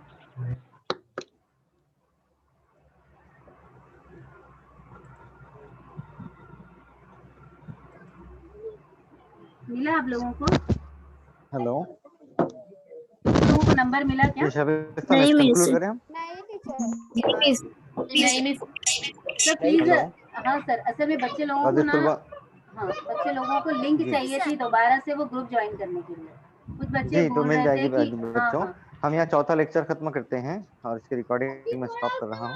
मिला आप लोगों को? हेलो लोगों को नंबर मिला क्या? नहीं मिस। कंक्लूड करें हम। Sir please. हेलो हाँ सर, असल में बच्चे लोगों को ना, हाँ बच्चे लोगों को लिंक जी। चाहिए थी दोबारा से वो ग्रुप ज्वाइन करने के लिए। कुछ बच्चे जी तो बोल मिल रहे थे जाएगी कि हाँ बच्चों। हाँ हम यहाँ चौथा लेक्चर खत्म करते हैं और इसकी रिकॉर्डिंग मैं स्टॉप कर रहा हूँ।